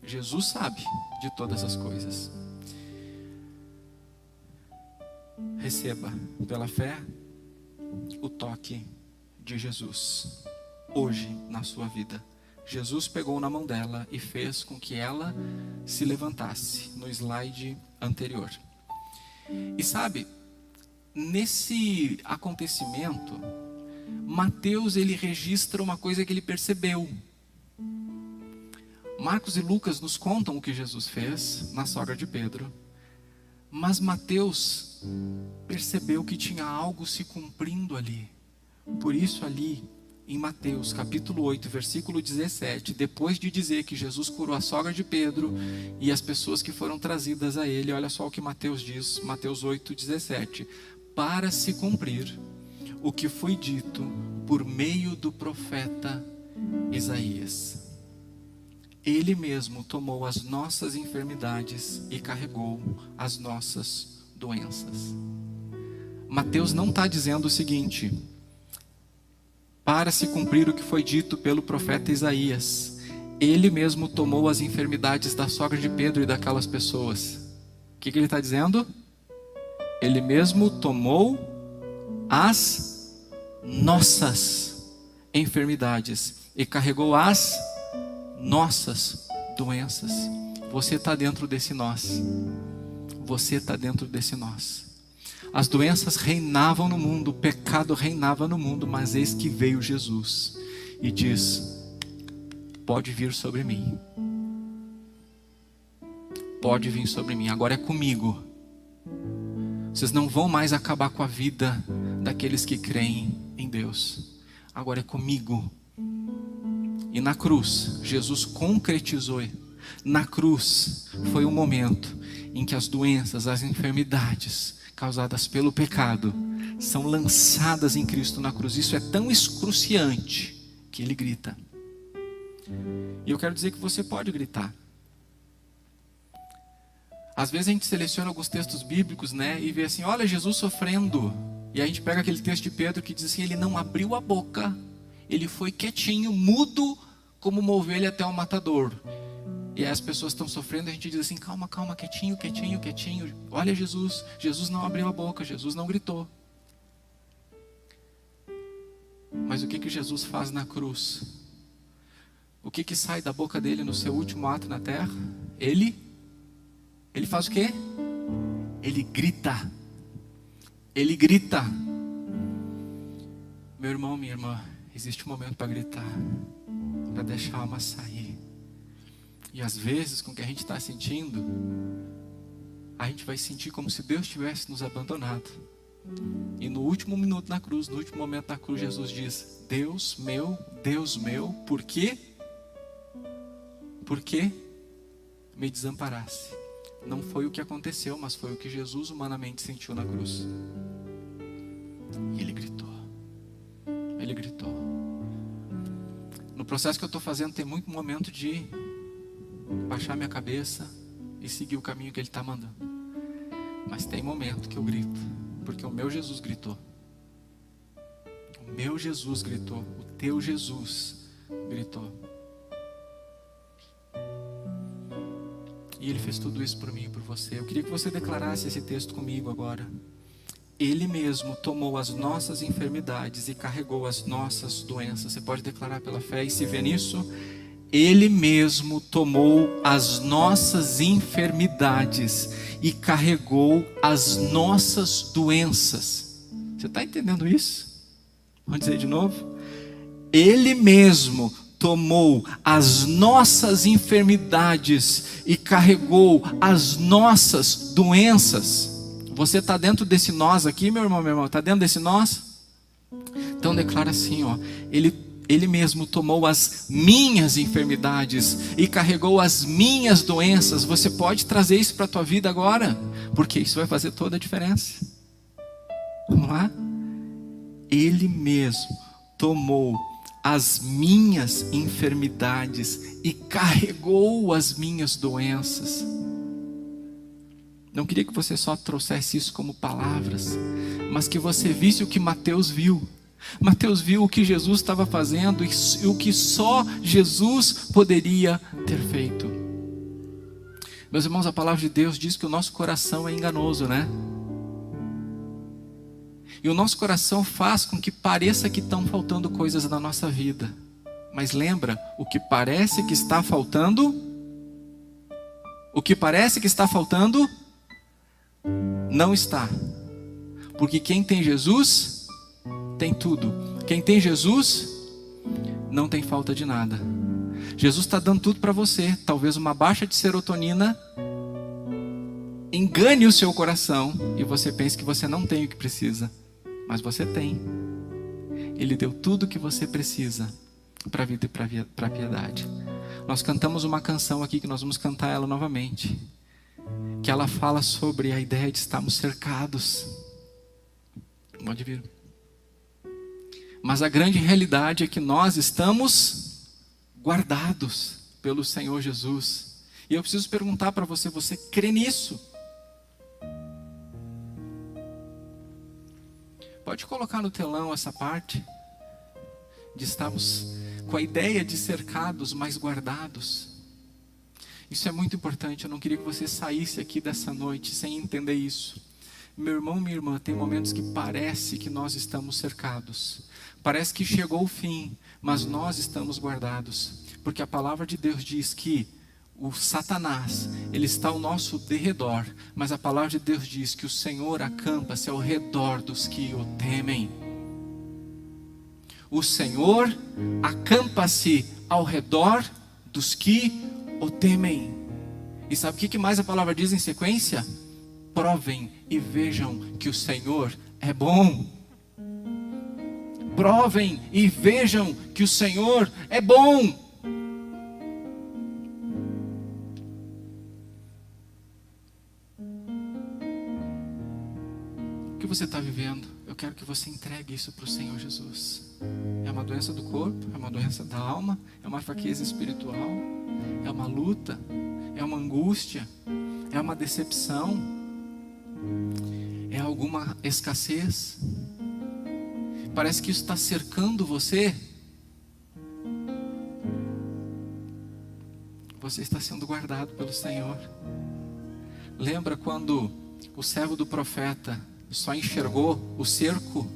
Jesus sabe de todas as coisas. Receba pela fé o toque de Jesus hoje na sua vida. Jesus pegou na mão dela e fez com que ela se levantasse no slide anterior. E sabe, nesse acontecimento, Mateus ele registra uma coisa que ele percebeu. Marcos e Lucas nos contam o que Jesus fez na sogra de Pedro. Mas Mateus percebeu que tinha algo se cumprindo ali. Por isso ali, em Mateus capítulo 8, versículo 17, depois de dizer que Jesus curou a sogra de Pedro e as pessoas que foram trazidas a ele, olha só o que Mateus diz, Mateus 8, 17. Para se cumprir o que foi dito por meio do profeta Isaías. Ele mesmo tomou as nossas enfermidades e carregou as nossas doenças. Mateus não está dizendo o seguinte: para se cumprir o que foi dito pelo profeta Isaías, ele mesmo tomou as enfermidades da sogra de Pedro e daquelas pessoas. O que ele está dizendo? Ele mesmo tomou as nossas enfermidades e carregou as nossas doenças. Você está dentro desse nós. Você está dentro desse nós. As doenças reinavam no mundo, o pecado reinava no mundo, mas eis que veio Jesus e diz: pode vir sobre mim. Pode vir sobre mim, agora é comigo. Vocês não vão mais acabar com a vida daqueles que creem em Deus. Agora é comigo. E na cruz, Jesus concretizou. Na cruz foi o momento em que as doenças, as enfermidades causadas pelo pecado são lançadas em Cristo na cruz. Isso é tão excruciante que ele grita. E eu quero dizer que você pode gritar. Às vezes a gente seleciona alguns textos bíblicos, né, e vê assim, olha Jesus sofrendo. E a gente pega aquele texto de Pedro que diz assim, ele não abriu a boca, ele foi quietinho, mudo, como uma ovelha até o matador. E aí as pessoas estão sofrendo, a gente diz assim, calma, calma, quietinho, quietinho, quietinho. Olha Jesus, Jesus não abriu a boca, Jesus não gritou. Mas o que que Jesus faz na cruz? O que que sai da boca dele no seu último ato na terra? Ele faz o quê? Ele grita. Ele grita. Meu irmão, minha irmã, existe um momento para gritar, para deixar a alma sair. E às vezes, com o que a gente está sentindo, a gente vai sentir como se Deus tivesse nos abandonado. E no último minuto na cruz, no último momento na cruz, Jesus diz: Deus meu, por quê? Por que me desamparasse? Não foi o que aconteceu, mas foi o que Jesus humanamente sentiu na cruz. E ele gritou. Ele gritou. No processo que eu estou fazendo, tem muito momento de baixar minha cabeça e seguir o caminho que Ele está mandando. Mas tem momento que eu grito, porque o meu Jesus gritou. O meu Jesus gritou. O teu Jesus gritou. E Ele fez tudo isso por mim e por você. Eu queria que você declarasse esse texto comigo agora. Ele mesmo tomou as nossas enfermidades e carregou as nossas doenças. Você pode declarar pela fé e se vê nisso? Ele mesmo tomou as nossas enfermidades e carregou as nossas doenças. Você está entendendo isso? Vamos dizer de novo? Ele mesmo tomou as nossas enfermidades e carregou as nossas doenças. Você está dentro desse nós aqui, meu irmão? Está dentro desse nós? Então declara assim, ó. Ele mesmo tomou as minhas enfermidades e carregou as minhas doenças. Você pode trazer isso para a tua vida agora? Porque isso vai fazer toda a diferença. Vamos lá? Ele mesmo tomou as minhas enfermidades e carregou as minhas doenças. Não queria que você só trouxesse isso como palavras, mas que você visse o que Mateus viu. Mateus viu o que Jesus estava fazendo e o que só Jesus poderia ter feito. Meus irmãos, a palavra de Deus diz que o nosso coração é enganoso, né? E o nosso coração faz com que pareça que estão faltando coisas na nossa vida. Mas lembra, o que parece que está faltando, não está. Porque quem tem Jesus, tem tudo. Quem tem Jesus, não tem falta de nada. Jesus está dando tudo para você. Talvez uma baixa de serotonina engane o seu coração e você pense que você não tem o que precisa. Mas você tem. Ele deu tudo o que você precisa para a vida e para a piedade. Nós cantamos uma canção aqui que nós vamos cantar ela novamente, que ela fala sobre a ideia de estarmos cercados. Pode vir. Mas a grande realidade é que nós estamos guardados pelo Senhor Jesus. E eu preciso perguntar para você, você crê nisso? Pode colocar no telão essa parte de estarmos com a ideia de cercados, mas guardados. Isso é muito importante. Eu não queria que você saísse aqui dessa noite sem entender isso. Meu irmão, minha irmã, tem momentos que parece que nós estamos cercados. Parece que chegou o fim, mas nós estamos guardados. Porque a palavra de Deus diz que o Satanás, ele está ao nosso derredor, mas a palavra de Deus diz que o Senhor acampa-se ao redor dos que o temem. O Senhor acampa-se ao redor dos que o temem. E sabe o que mais a palavra diz em sequência? Provem e vejam que o Senhor é bom. Provem e vejam que o Senhor é bom. O que você está vivendo? Eu quero que você entregue isso para o Senhor Jesus. É uma doença do corpo, é uma doença da alma, é uma fraqueza espiritual, é uma luta, é uma angústia, é uma decepção, é alguma escassez. Parece que isso está cercando você. Você está sendo guardado pelo Senhor. Lembra quando o servo do profeta só enxergou o cerco,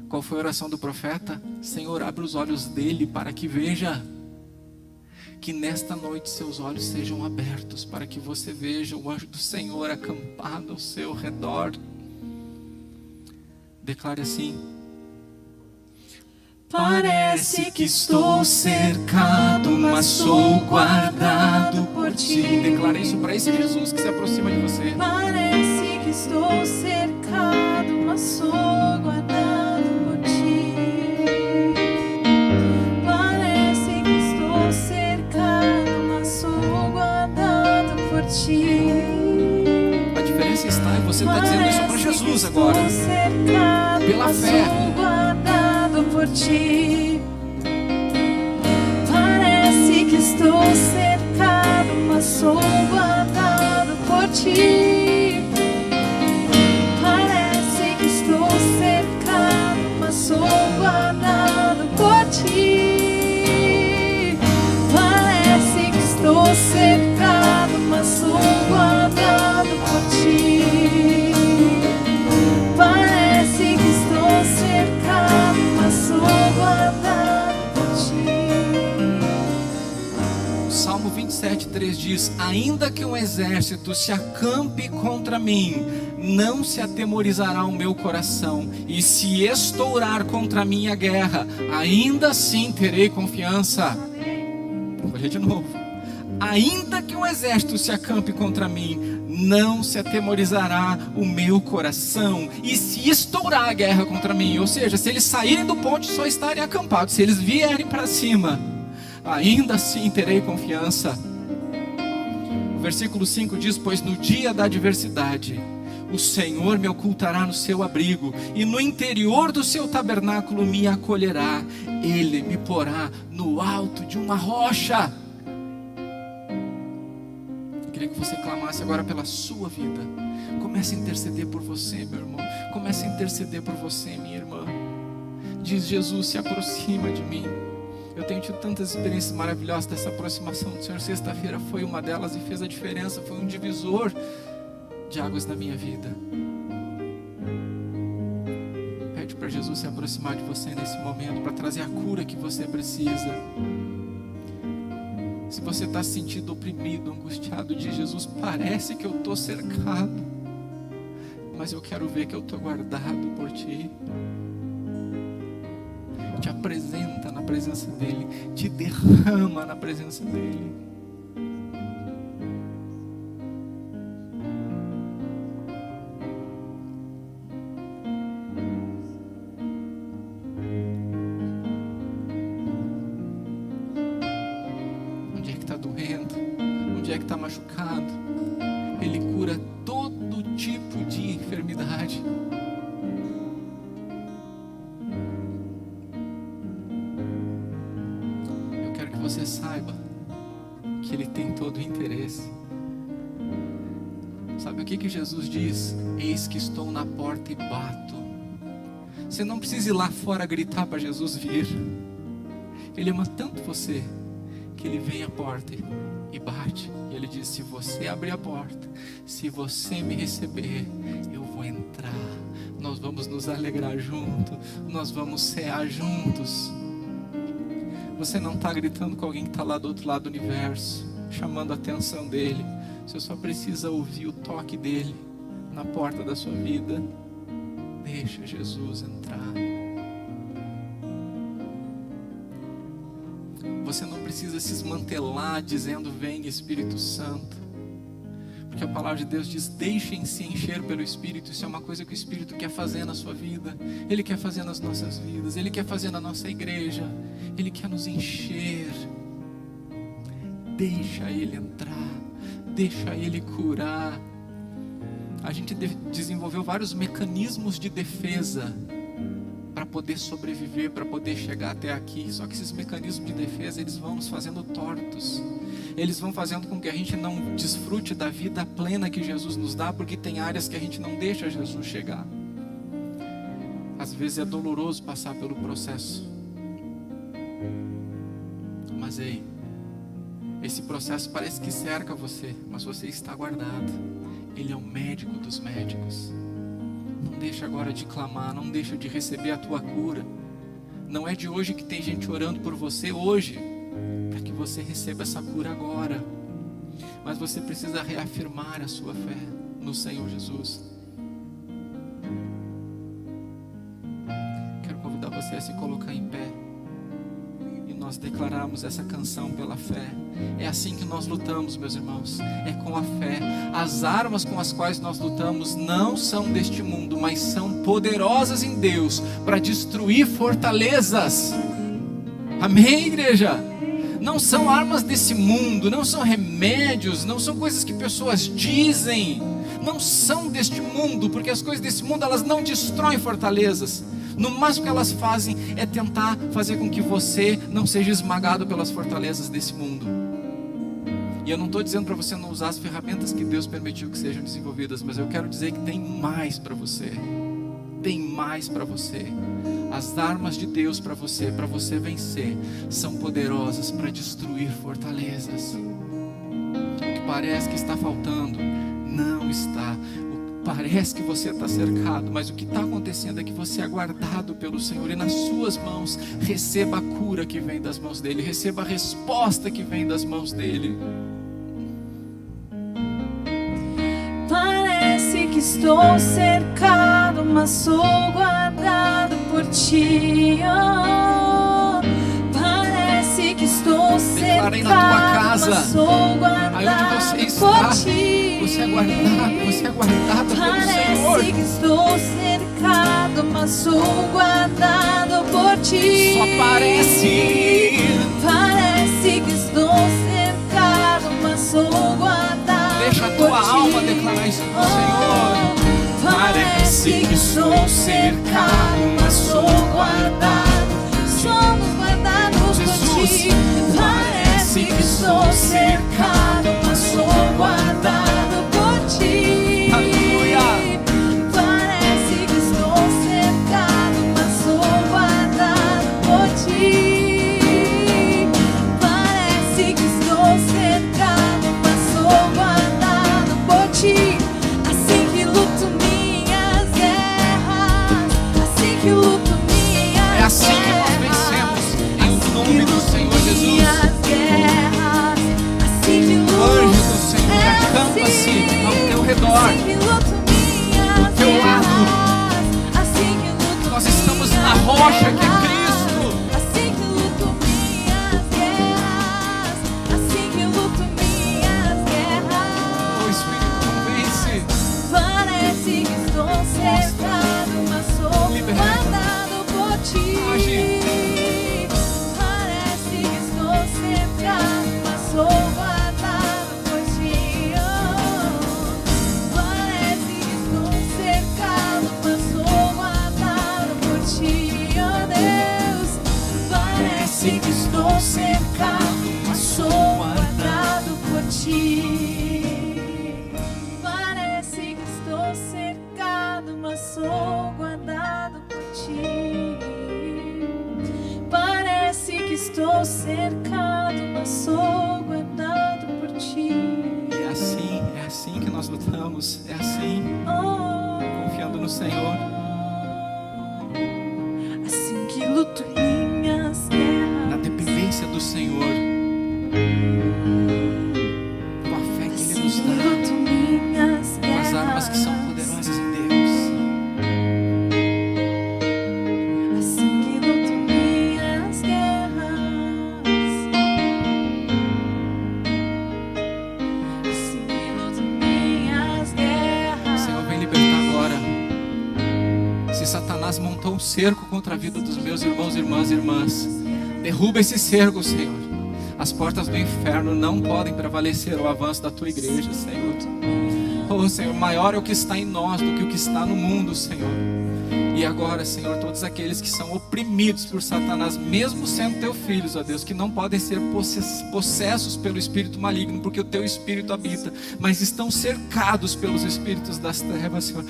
Qual foi a oração do profeta? Senhor, abre os olhos dele para que veja. Que nesta noite seus olhos sejam abertos para que você veja o anjo do Senhor acampado ao seu redor. Declare assim: parece que estou cercado, mas sou guardado por ti. Declare isso para esse Jesus que se aproxima de você. Parece que estou cercado, mas sou guardado por ti. Parece que estou cercado, mas sou guardado por ti. A diferença está em você estar dizendo isso para Jesus agora. Pela fé. Por ti. Parece que estou cercado, mas sou guardado por ti. Parece que estou cercado, mas sou guardado por ti. Parece que estou cercado, mas sou guardado por ti. Parece que estou cercado, sou guardado por ti. Salmo 27:3 diz: ainda que um exército se acampe contra mim, não se atemorizará o meu coração, e se estourar contra mim a guerra, ainda assim terei confiança. Vou ler de novo. Ainda que um exército se acampe contra mim, não se atemorizará o meu coração, e se estourar a guerra contra mim, ou seja, se eles saírem do ponte, só estarem acampados, se eles vierem para cima, ainda assim terei confiança. O versículo 5 diz: pois no dia da adversidade o Senhor me ocultará no seu abrigo, e no interior do seu tabernáculo me acolherá. Ele me porá no alto de uma rocha. Queria que você clamasse agora pela sua vida. Comece a interceder por você, meu irmão. Comece a interceder por você, minha irmã. Diz: Jesus, se aproxima de mim. Eu tenho tido tantas experiências maravilhosas dessa aproximação do Senhor. Sexta-feira foi uma delas e fez a diferença. Foi um divisor de águas na minha vida. Pede para Jesus se aproximar de você nesse momento, para trazer a cura que você precisa. Se você está se sentindo oprimido, angustiado, diz: Jesus, parece que eu estou cercado, mas eu quero ver que eu estou guardado por ti. Te apresenta na presença dEle, te derrama na presença dEle. Está machucado, Ele cura todo tipo de enfermidade. Eu quero que você saiba que Ele tem todo o interesse. Sabe o que Jesus diz? Eis que estou na porta e bato. Você não precisa ir lá fora gritar para Jesus vir. Ele ama tanto você que Ele vem à porta e bate. E Ele diz: se você abrir a porta, se você me receber, eu vou entrar. Nós vamos nos alegrar juntos, nós vamos cear juntos. Você não está gritando com alguém que está lá do outro lado do universo, chamando a atenção dele. Você só precisa ouvir o toque dele na porta da sua vida. Deixa Jesus entrar. Você não precisa se esmantelar dizendo: vem Espírito Santo, porque a palavra de Deus diz: deixem-se encher pelo Espírito. Isso é uma coisa que o Espírito quer fazer na sua vida. Ele quer fazer nas nossas vidas, Ele quer fazer na nossa igreja, Ele quer nos encher. Deixa Ele entrar, deixa Ele curar. A gente desenvolveu vários mecanismos de defesa para poder sobreviver, para poder chegar até aqui. Só que esses mecanismos de defesa, eles vão nos fazendo tortos. Eles vão fazendo com que a gente não desfrute da vida plena que Jesus nos dá, porque tem áreas que a gente não deixa Jesus chegar. Às vezes é doloroso passar pelo processo. Mas ei, esse processo parece que cerca você, mas você está guardado. Ele é o médico dos médicos. Não deixa agora de clamar, não deixa de receber a tua cura. Não é de hoje que tem gente orando por você hoje, para que você receba essa cura agora. Mas você precisa reafirmar a sua fé no Senhor Jesus. Quero convidar você a se colocar em pé e nós declararmos essa canção pela fé. É assim que nós lutamos, meus irmãos, é com a fé. As armas com as quais nós lutamos não são deste mundo, mas são poderosas em Deus para destruir fortalezas. Amém, igreja? Não são armas desse mundo, não são remédios, não são coisas que pessoas dizem, não são deste mundo, porque as coisas desse mundo, elas não destroem fortalezas. No máximo que elas fazem é tentar fazer com que você não seja esmagado pelas fortalezas desse mundo. E eu não estou dizendo para você não usar as ferramentas que Deus permitiu que sejam desenvolvidas, mas eu quero dizer que tem mais para você. Tem mais para você. As armas de Deus para você vencer, são poderosas para destruir fortalezas. O que parece que está faltando, não está. Parece que você está cercado, mas o que está acontecendo é que você é guardado pelo Senhor, e nas suas mãos receba a cura que vem das mãos dEle, receba a resposta que vem das mãos dEle. Parece que estou cercado, mas sou guardado por Ti. Oh, parece que estou Declarem na tua cercado, casa, mas sou guardado aí onde você está, por Ti. você é guardado pelo Senhor. Parece que estou cercado, mas sou guardado por Ti. Só parece. Parece que estou cercado, mas sou guardado. Deixa a tua alma declarar isso pro Senhor. Parece que estou cercado, mas sou guardado. Somos guardados por Ti. Parece que estou cercado, mas sou guardado por Ti. Aleluia. Parece que estou cercado, mas sou guardado por Ti. Parece que estou cercado, mas sou guardado por Ti. Assim que luto minhas guerras, assim que luto minhas É assim que nós vencemos, em nome do Senhor Jesus. O anjo do Senhor acampa-se ao teu redor, do teu lado. Nós estamos na rocha que é Cristo. Assim que luto minhas guerras, assim que luto minhas guerras. O Espírito convence. Parece que estou cercado, mas sou Liberta. guardado por Ti. Age. Parece que estou cercado, mas sou guardado por Ti. Oh, parece que estou cercado, mas sou guardado por Ti. Oh Deus, parece que estou cercado, mas sou guardado por Ti. Parece que estou cercado, mas sou guardado por Ti. Parece que estou cercado, mas sou guardado por Ti. É assim que nós lutamos. É assim, Oh, confiando no Senhor. assim que luto minhas Na guerras, dependência do Senhor. Com a fé que Ele assim nos que dá. luto minhas Com as armas que são guerras, poderosas em Deus. assim que luto minhas guerras, assim que luto minhas guerras. Senhor, vem libertar agora. Se Satanás montou um cerco contra a vida dos meus irmãos, irmãs e irmãs, derruba esse cerco, Senhor. As portas do inferno não podem prevalecer ao avanço da tua igreja, Senhor. Oh, Senhor, maior é o que está em nós do que o que está no mundo, Senhor. E agora, Senhor, todos aqueles que são oprimidos por Satanás, mesmo sendo teus filhos, ó Deus, que não podem ser possessos pelo espírito maligno, porque o teu espírito habita, mas estão cercados pelos espíritos das trevas, Senhor.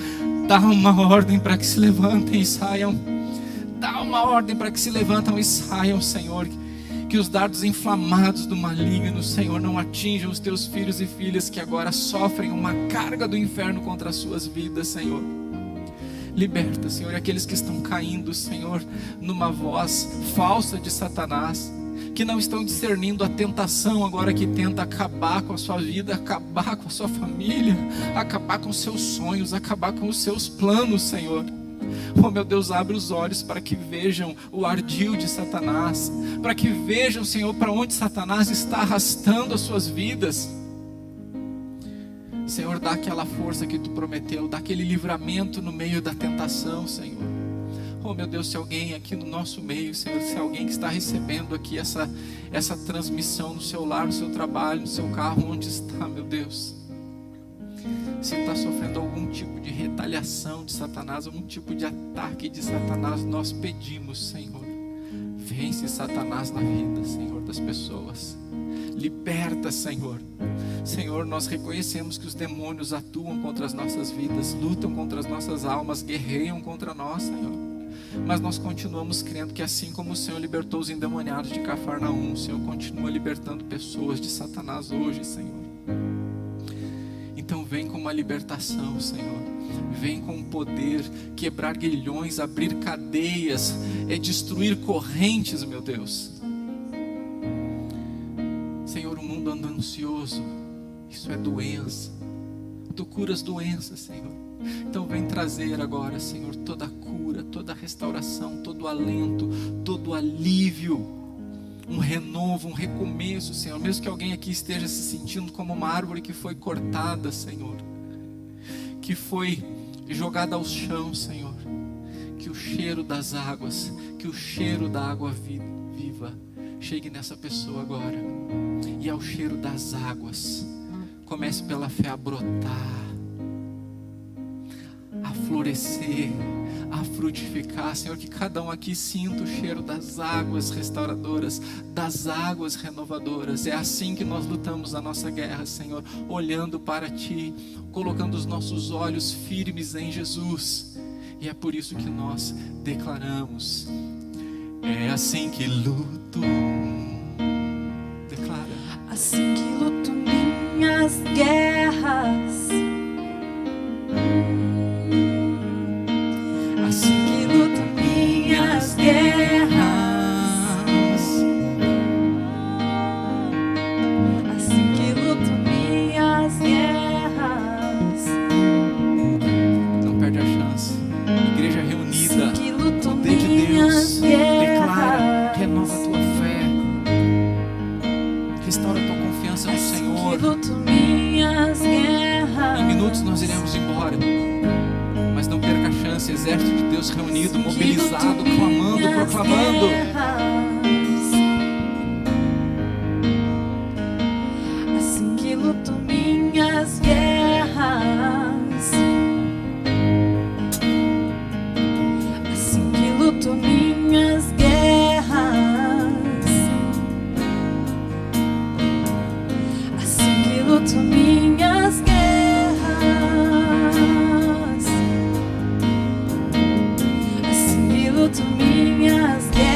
Dá uma ordem para que se levantem e saiam. Dá uma ordem para que se levantam e saiam, Senhor. Que os dardos inflamados do maligno, Senhor, não atinjam os teus filhos e filhas que agora sofrem uma carga do inferno contra as suas vidas, Senhor. Liberta, Senhor, aqueles que estão caindo, Senhor, numa voz falsa de Satanás, que não estão discernindo a tentação agora que tenta acabar com a sua vida, acabar com a sua família, acabar com os seus sonhos, acabar com os seus planos, Senhor. Oh meu Deus, abre os olhos para que vejam o ardil de Satanás, para que vejam, Senhor, para onde Satanás está arrastando as suas vidas. Senhor, dá aquela força que Tu prometeu, dá aquele livramento no meio da tentação, Senhor. Oh meu Deus, se alguém aqui no nosso meio, Senhor, se alguém que está recebendo aqui essa transmissão no seu lar, no seu trabalho, no seu carro, onde está, meu Deus, se está sofrendo algum tipo de retaliação de Satanás, algum tipo de ataque de Satanás, nós pedimos, Senhor, vence Satanás na vida, Senhor, das pessoas. Liberta, Senhor. Senhor, nós reconhecemos que os demônios atuam contra as nossas vidas, lutam contra as nossas almas, guerreiam contra nós, Senhor. Mas nós continuamos crendo que assim como o Senhor libertou os endemoniados de Cafarnaum, o Senhor continua libertando pessoas de Satanás hoje, Senhor. Então vem com uma libertação, Senhor. Vem com poder, quebrar grilhões, abrir cadeias, destruir correntes, meu Deus. Senhor, o mundo anda ansioso. Isso é doença. Tu curas doenças, Senhor. Então vem trazer agora, Senhor, toda a cura, toda a restauração, todo o alento, todo o alívio, um renovo, um recomeço, Senhor. Mesmo que alguém aqui esteja se sentindo como uma árvore que foi cortada, Senhor, que foi jogada ao chão, Senhor, que o cheiro das águas, que o cheiro da água viva chegue nessa pessoa agora. E ao cheiro das águas, comece pela fé a brotar, a florescer, a frutificar, Senhor, que cada um aqui sinta o cheiro das águas restauradoras, das águas renovadoras. É assim que nós lutamos a nossa guerra, Senhor, olhando para Ti, colocando os nossos olhos firmes em Jesus. E é por isso que nós declaramos: é assim que luto. Declara: assim que luto minhas guerras, assim que luto minhas guerras, assim que luto minhas guerras. Não perde a chance. Igreja reunida, Assim que luto poder de Deus. minhas Declara, guerras, renova a tua fé, restaura a tua confiança no assim Senhor. que luto minhas guerras. Em minutos nós iremos embora, mas não perca a chance. Exército de Deus reunido, mobilizado, clamando, proclamando. Assim que luto minhas guerras, assim que luto minhas guerras, assim que luto minhas guerras, assim que luto minhas guerras.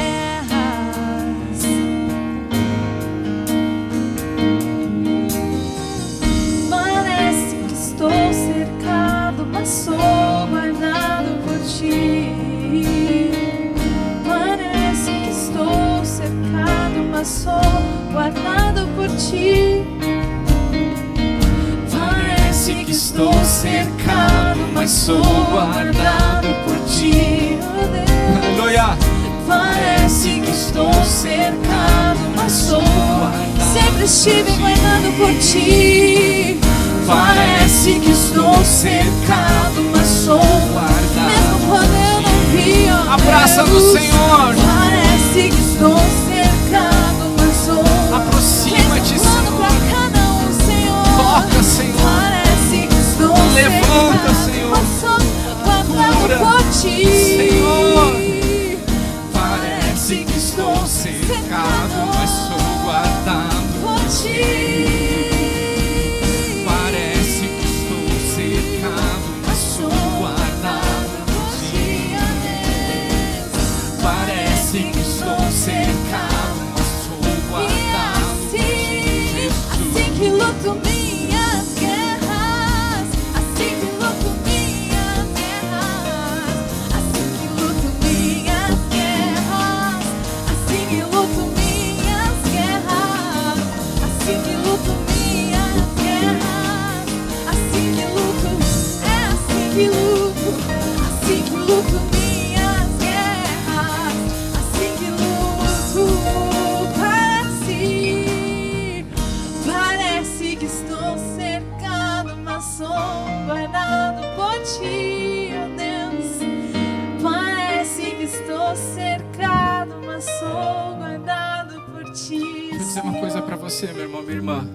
Parece que estou cercado, mas sou guardado por Ti. Parece que estou cercado, mas sou guardado por Ti. Parece que estou cercado, mas sou guardado por Ti. Oh Deus. Aleluia. Parece que estou cercado, mas sou guardado. Sempre estive guardado por Ti. Parece que estou cercado, mas sou guardado. Mesmo quando eu não vi, ó Abraça Deus. no Senhor. Parece que estou cercado, mas sou. Aproxima-te, Mesmo quando Senhor. pra cada um, Senhor. Toca, Senhor. Parece que estou Levanta, cercado, Senhor. mas sou guardado Cura, por Ti. Senhor. Parece que estou cercado, mas sou guardado por Ti. Parece que estou cercado, mas sou guardado por Ti. Parece que estou cercado, mas sou guardado por Ti, Assim Jesus. que luto minhas guerras, assim que luto minhas guerras, sou guardado por ti, oh Deus. Parece que estou cercado, mas sou guardado por ti. Deixa eu dizer uma coisa para você, meu irmão, minha irmã.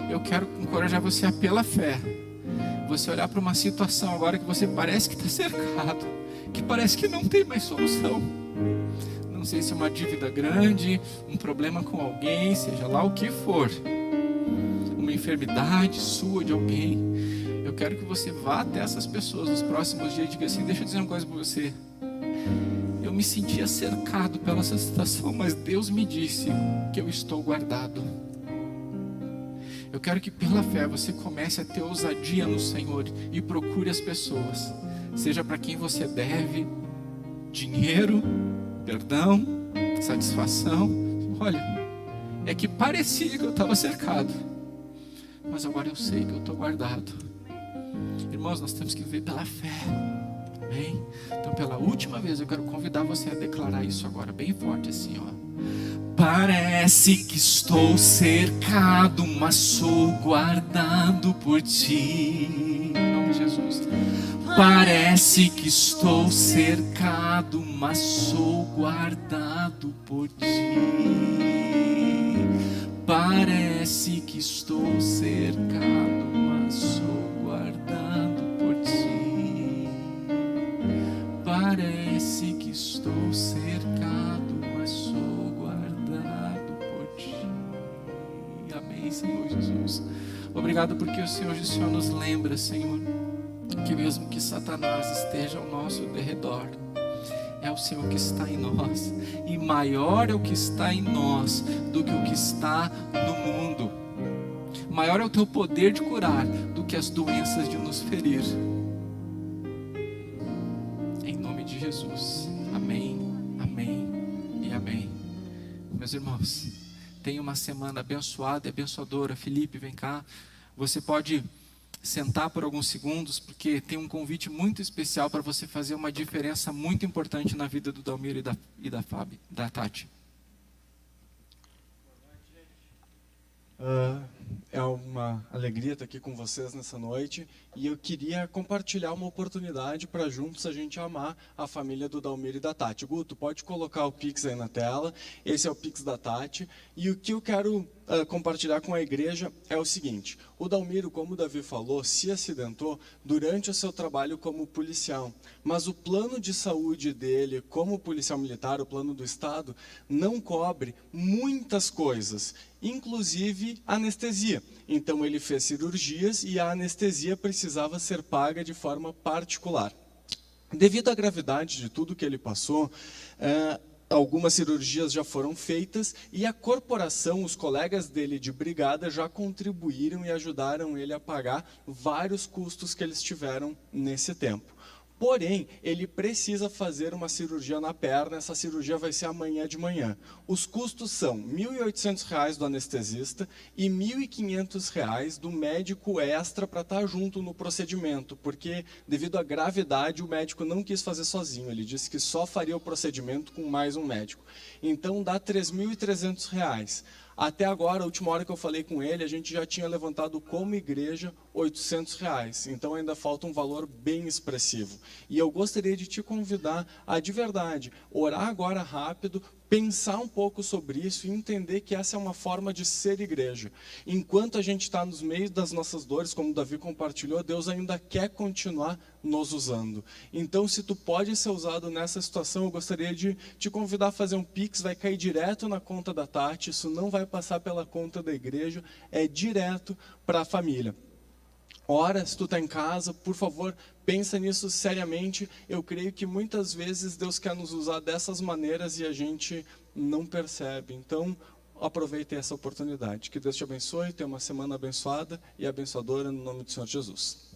Eu quero encorajar você a, pela fé, você olhar para uma situação agora que você parece que está cercado, que parece que não tem mais solução. Não sei se é uma dívida grande, um problema com alguém, seja lá o que for, uma enfermidade sua, de alguém. Eu quero que você vá até essas pessoas nos próximos dias e diga assim: deixa eu dizer uma coisa para você. Eu me sentia cercado pela essa situação, mas Deus me disse que eu estou guardado. Eu quero que pela fé você comece a ter ousadia no Senhor e procure as pessoas, seja para quem você deve dinheiro, perdão, satisfação. Olha, é que parecia que eu estava cercado, mas agora eu sei que eu estou guardado. Irmãos, nós temos que viver pela fé. Amém? Então, pela última vez, eu quero convidar você a declarar isso agora, bem forte assim, ó. Parece que estou cercado, mas sou guardado por ti. Em nome de Jesus. Parece que estou cercado, mas sou guardado por ti. Parece que estou cercado, mas sou guardado por ti. Parece que estou cercado, mas sou guardado por ti. Amém, Senhor Jesus. Obrigado porque o Senhor nos lembra, Senhor, que mesmo que Satanás esteja ao nosso derredor, é o Senhor que está em nós, e maior é o que está em nós do que o que está no mundo. Maior é o teu poder de curar do que as doenças de nos ferir. Em nome de Jesus. Amém, amém e amém. Meus irmãos, tenha uma semana abençoada e abençoadora. Felipe, vem cá. Você pode sentar por alguns segundos, porque tem um convite muito especial para você fazer uma diferença muito importante na vida do Dalmir da Fábio, da Tati. É uma alegria estar aqui com vocês nessa noite, e eu queria compartilhar uma oportunidade para juntos a gente amar a família do Dalmir e da Tati. Guto, pode colocar o Pix aí na tela. Esse é o Pix da Tati, e o que eu quero compartilhar com a igreja é o seguinte: o Dalmiro, como o Davi falou, se acidentou durante o seu trabalho como policial, mas o plano de saúde dele como policial militar, o plano do Estado, não cobre muitas coisas, inclusive anestesia. Então ele fez cirurgias e a anestesia precisava ser paga de forma particular. Devido à gravidade de tudo que ele passou, algumas cirurgias já foram feitas, e a corporação, os colegas dele de brigada, já contribuíram e ajudaram ele a pagar vários custos que eles tiveram nesse tempo. Porém, ele precisa fazer uma cirurgia na perna. Essa cirurgia vai ser amanhã de manhã. Os custos são R$ 1.800 do anestesista e R$ 1.500 do médico extra para estar junto no procedimento, porque devido à gravidade o médico não quis fazer sozinho, ele disse que só faria o procedimento com mais um médico. Então dá R$ 3.300. Até agora, a última hora que eu falei com ele, a gente já tinha levantado como igreja R$ 800. Então ainda falta um valor bem expressivo. E eu gostaria de te convidar a, de verdade, orar agora rápido, pensar um pouco sobre isso e entender que essa é uma forma de ser igreja. Enquanto a gente está nos meios das nossas dores, como o Davi compartilhou, Deus ainda quer continuar nos usando. Então, se tu pode ser usado nessa situação, eu gostaria de te convidar a fazer um Pix. Vai cair direto na conta da Tati, isso não vai passar pela conta da igreja, é direto para a família. Ora, se tu está em casa, por favor, pensa nisso seriamente. Eu creio que muitas vezes Deus quer nos usar dessas maneiras e a gente não percebe. Então, aproveite essa oportunidade. Que Deus te abençoe, tenha uma semana abençoada e abençoadora no nome do Senhor Jesus.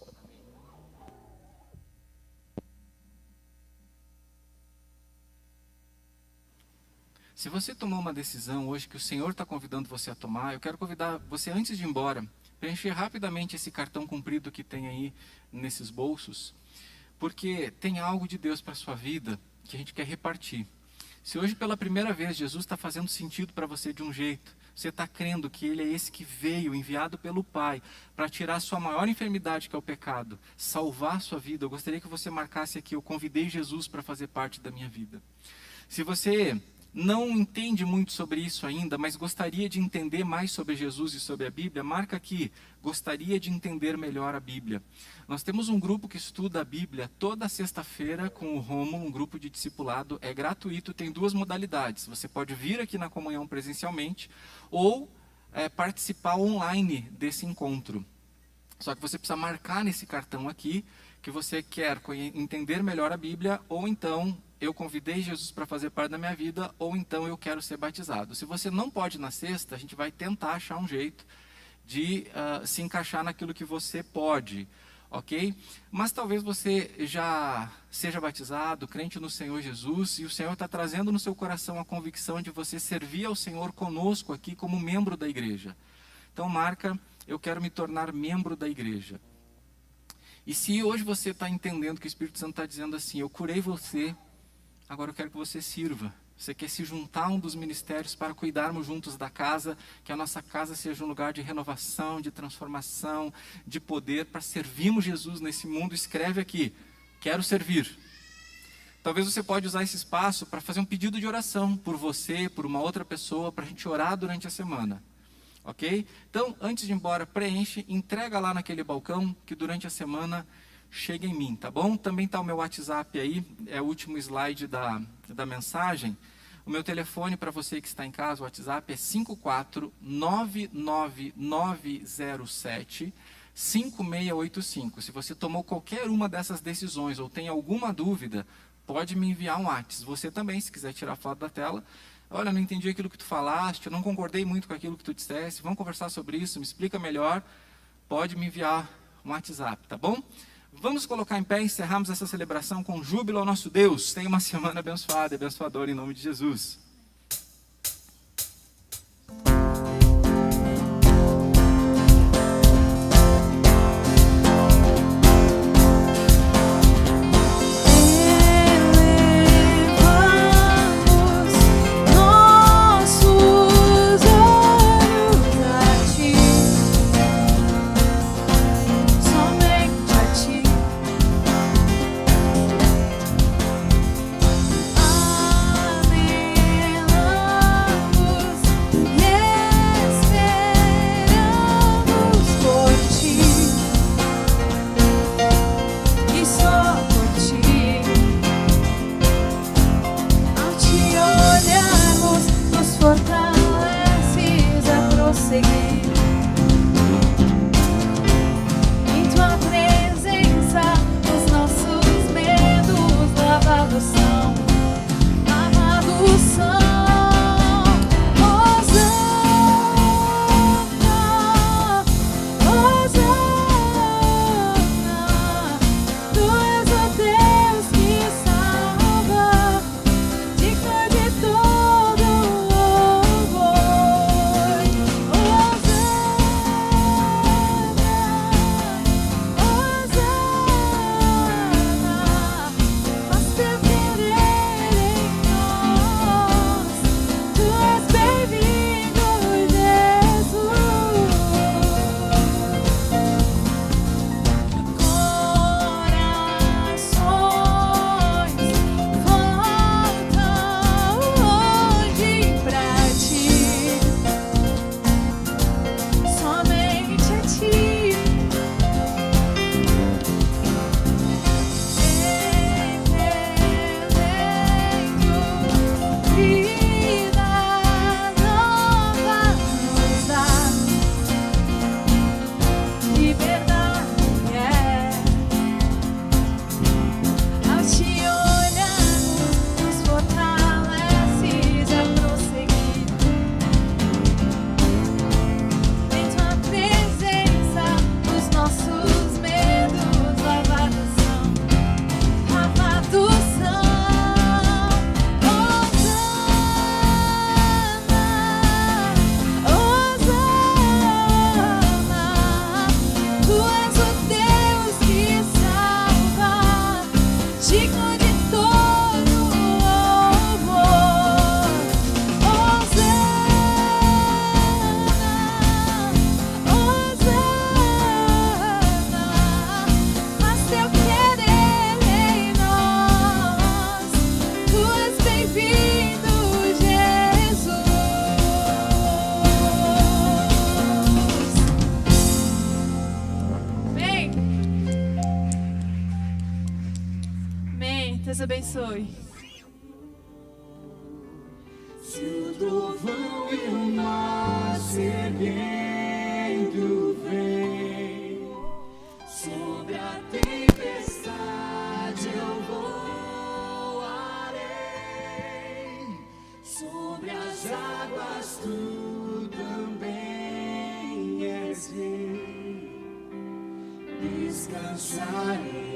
Se você tomou uma decisão hoje que o Senhor está convidando você a tomar, eu quero convidar você, antes de ir embora, preencher rapidamente esse cartão comprido que tem aí nesses bolsos, porque tem algo de Deus para a sua vida que a gente quer repartir. Se hoje pela primeira vez Jesus está fazendo sentido para você de um jeito, Você está crendo que Ele é esse que veio, enviado pelo Pai, para tirar a sua maior enfermidade, que é o pecado, salvar a sua vida? Eu gostaria que você marcasse aqui: eu convidei Jesus para fazer parte da minha vida. Se você não entende muito sobre isso ainda, mas gostaria de entender mais sobre Jesus e sobre a Bíblia, marca aqui: gostaria de entender melhor a Bíblia. Nós temos um grupo que estuda a Bíblia toda sexta-feira com o Rômulo, um grupo de discipulado, é gratuito, tem 2 modalidades. Você pode vir aqui na comunhão presencialmente ou participar online desse encontro. Só que você precisa marcar nesse cartão aqui que você quer entender melhor a Bíblia, ou então eu convidei Jesus para fazer parte da minha vida, ou então eu quero ser batizado. Se você não pode ir na sexta, a gente vai tentar achar um jeito de se encaixar naquilo que você pode, ok? Mas talvez você já seja batizado, crente no Senhor Jesus, e o Senhor está trazendo no seu coração a convicção de você servir ao Senhor conosco aqui como membro da igreja. Então marca: eu quero me tornar membro da igreja. E se hoje você está entendendo que o Espírito Santo está dizendo assim: eu curei você, agora eu quero que você sirva. Você quer se juntar a um dos ministérios para cuidarmos juntos da casa, que a nossa casa seja um lugar de renovação, de transformação, de poder, para servirmos Jesus nesse mundo. Escreve aqui: quero servir. Talvez você pode usar esse espaço para fazer um pedido de oração por você, por uma outra pessoa, para a gente orar durante a semana. Ok? Então, antes de ir embora, preenche, entrega lá naquele balcão, que durante a semana chega em mim, tá bom? Também está o meu WhatsApp aí, é o último slide da mensagem. O meu telefone para você que está em casa, o WhatsApp é 5499907-5685. Se você tomou qualquer uma dessas decisões ou tem alguma dúvida, pode me enviar um WhatsApp. Você também, se quiser tirar foto da tela: olha, não entendi aquilo que tu falaste, eu não concordei muito com aquilo que tu disseste, vamos conversar sobre isso, me explica melhor. Pode me enviar um WhatsApp, tá bom? Vamos colocar em pé e encerrarmos essa celebração com júbilo ao nosso Deus. Tenha uma semana abençoada e abençoadora em nome de Jesus. Amém. Deus abençoe. Se o trovão e o mar se erguendo vem, sobre a tempestade eu voarei, sobre as águas tu também és rei, descansarei.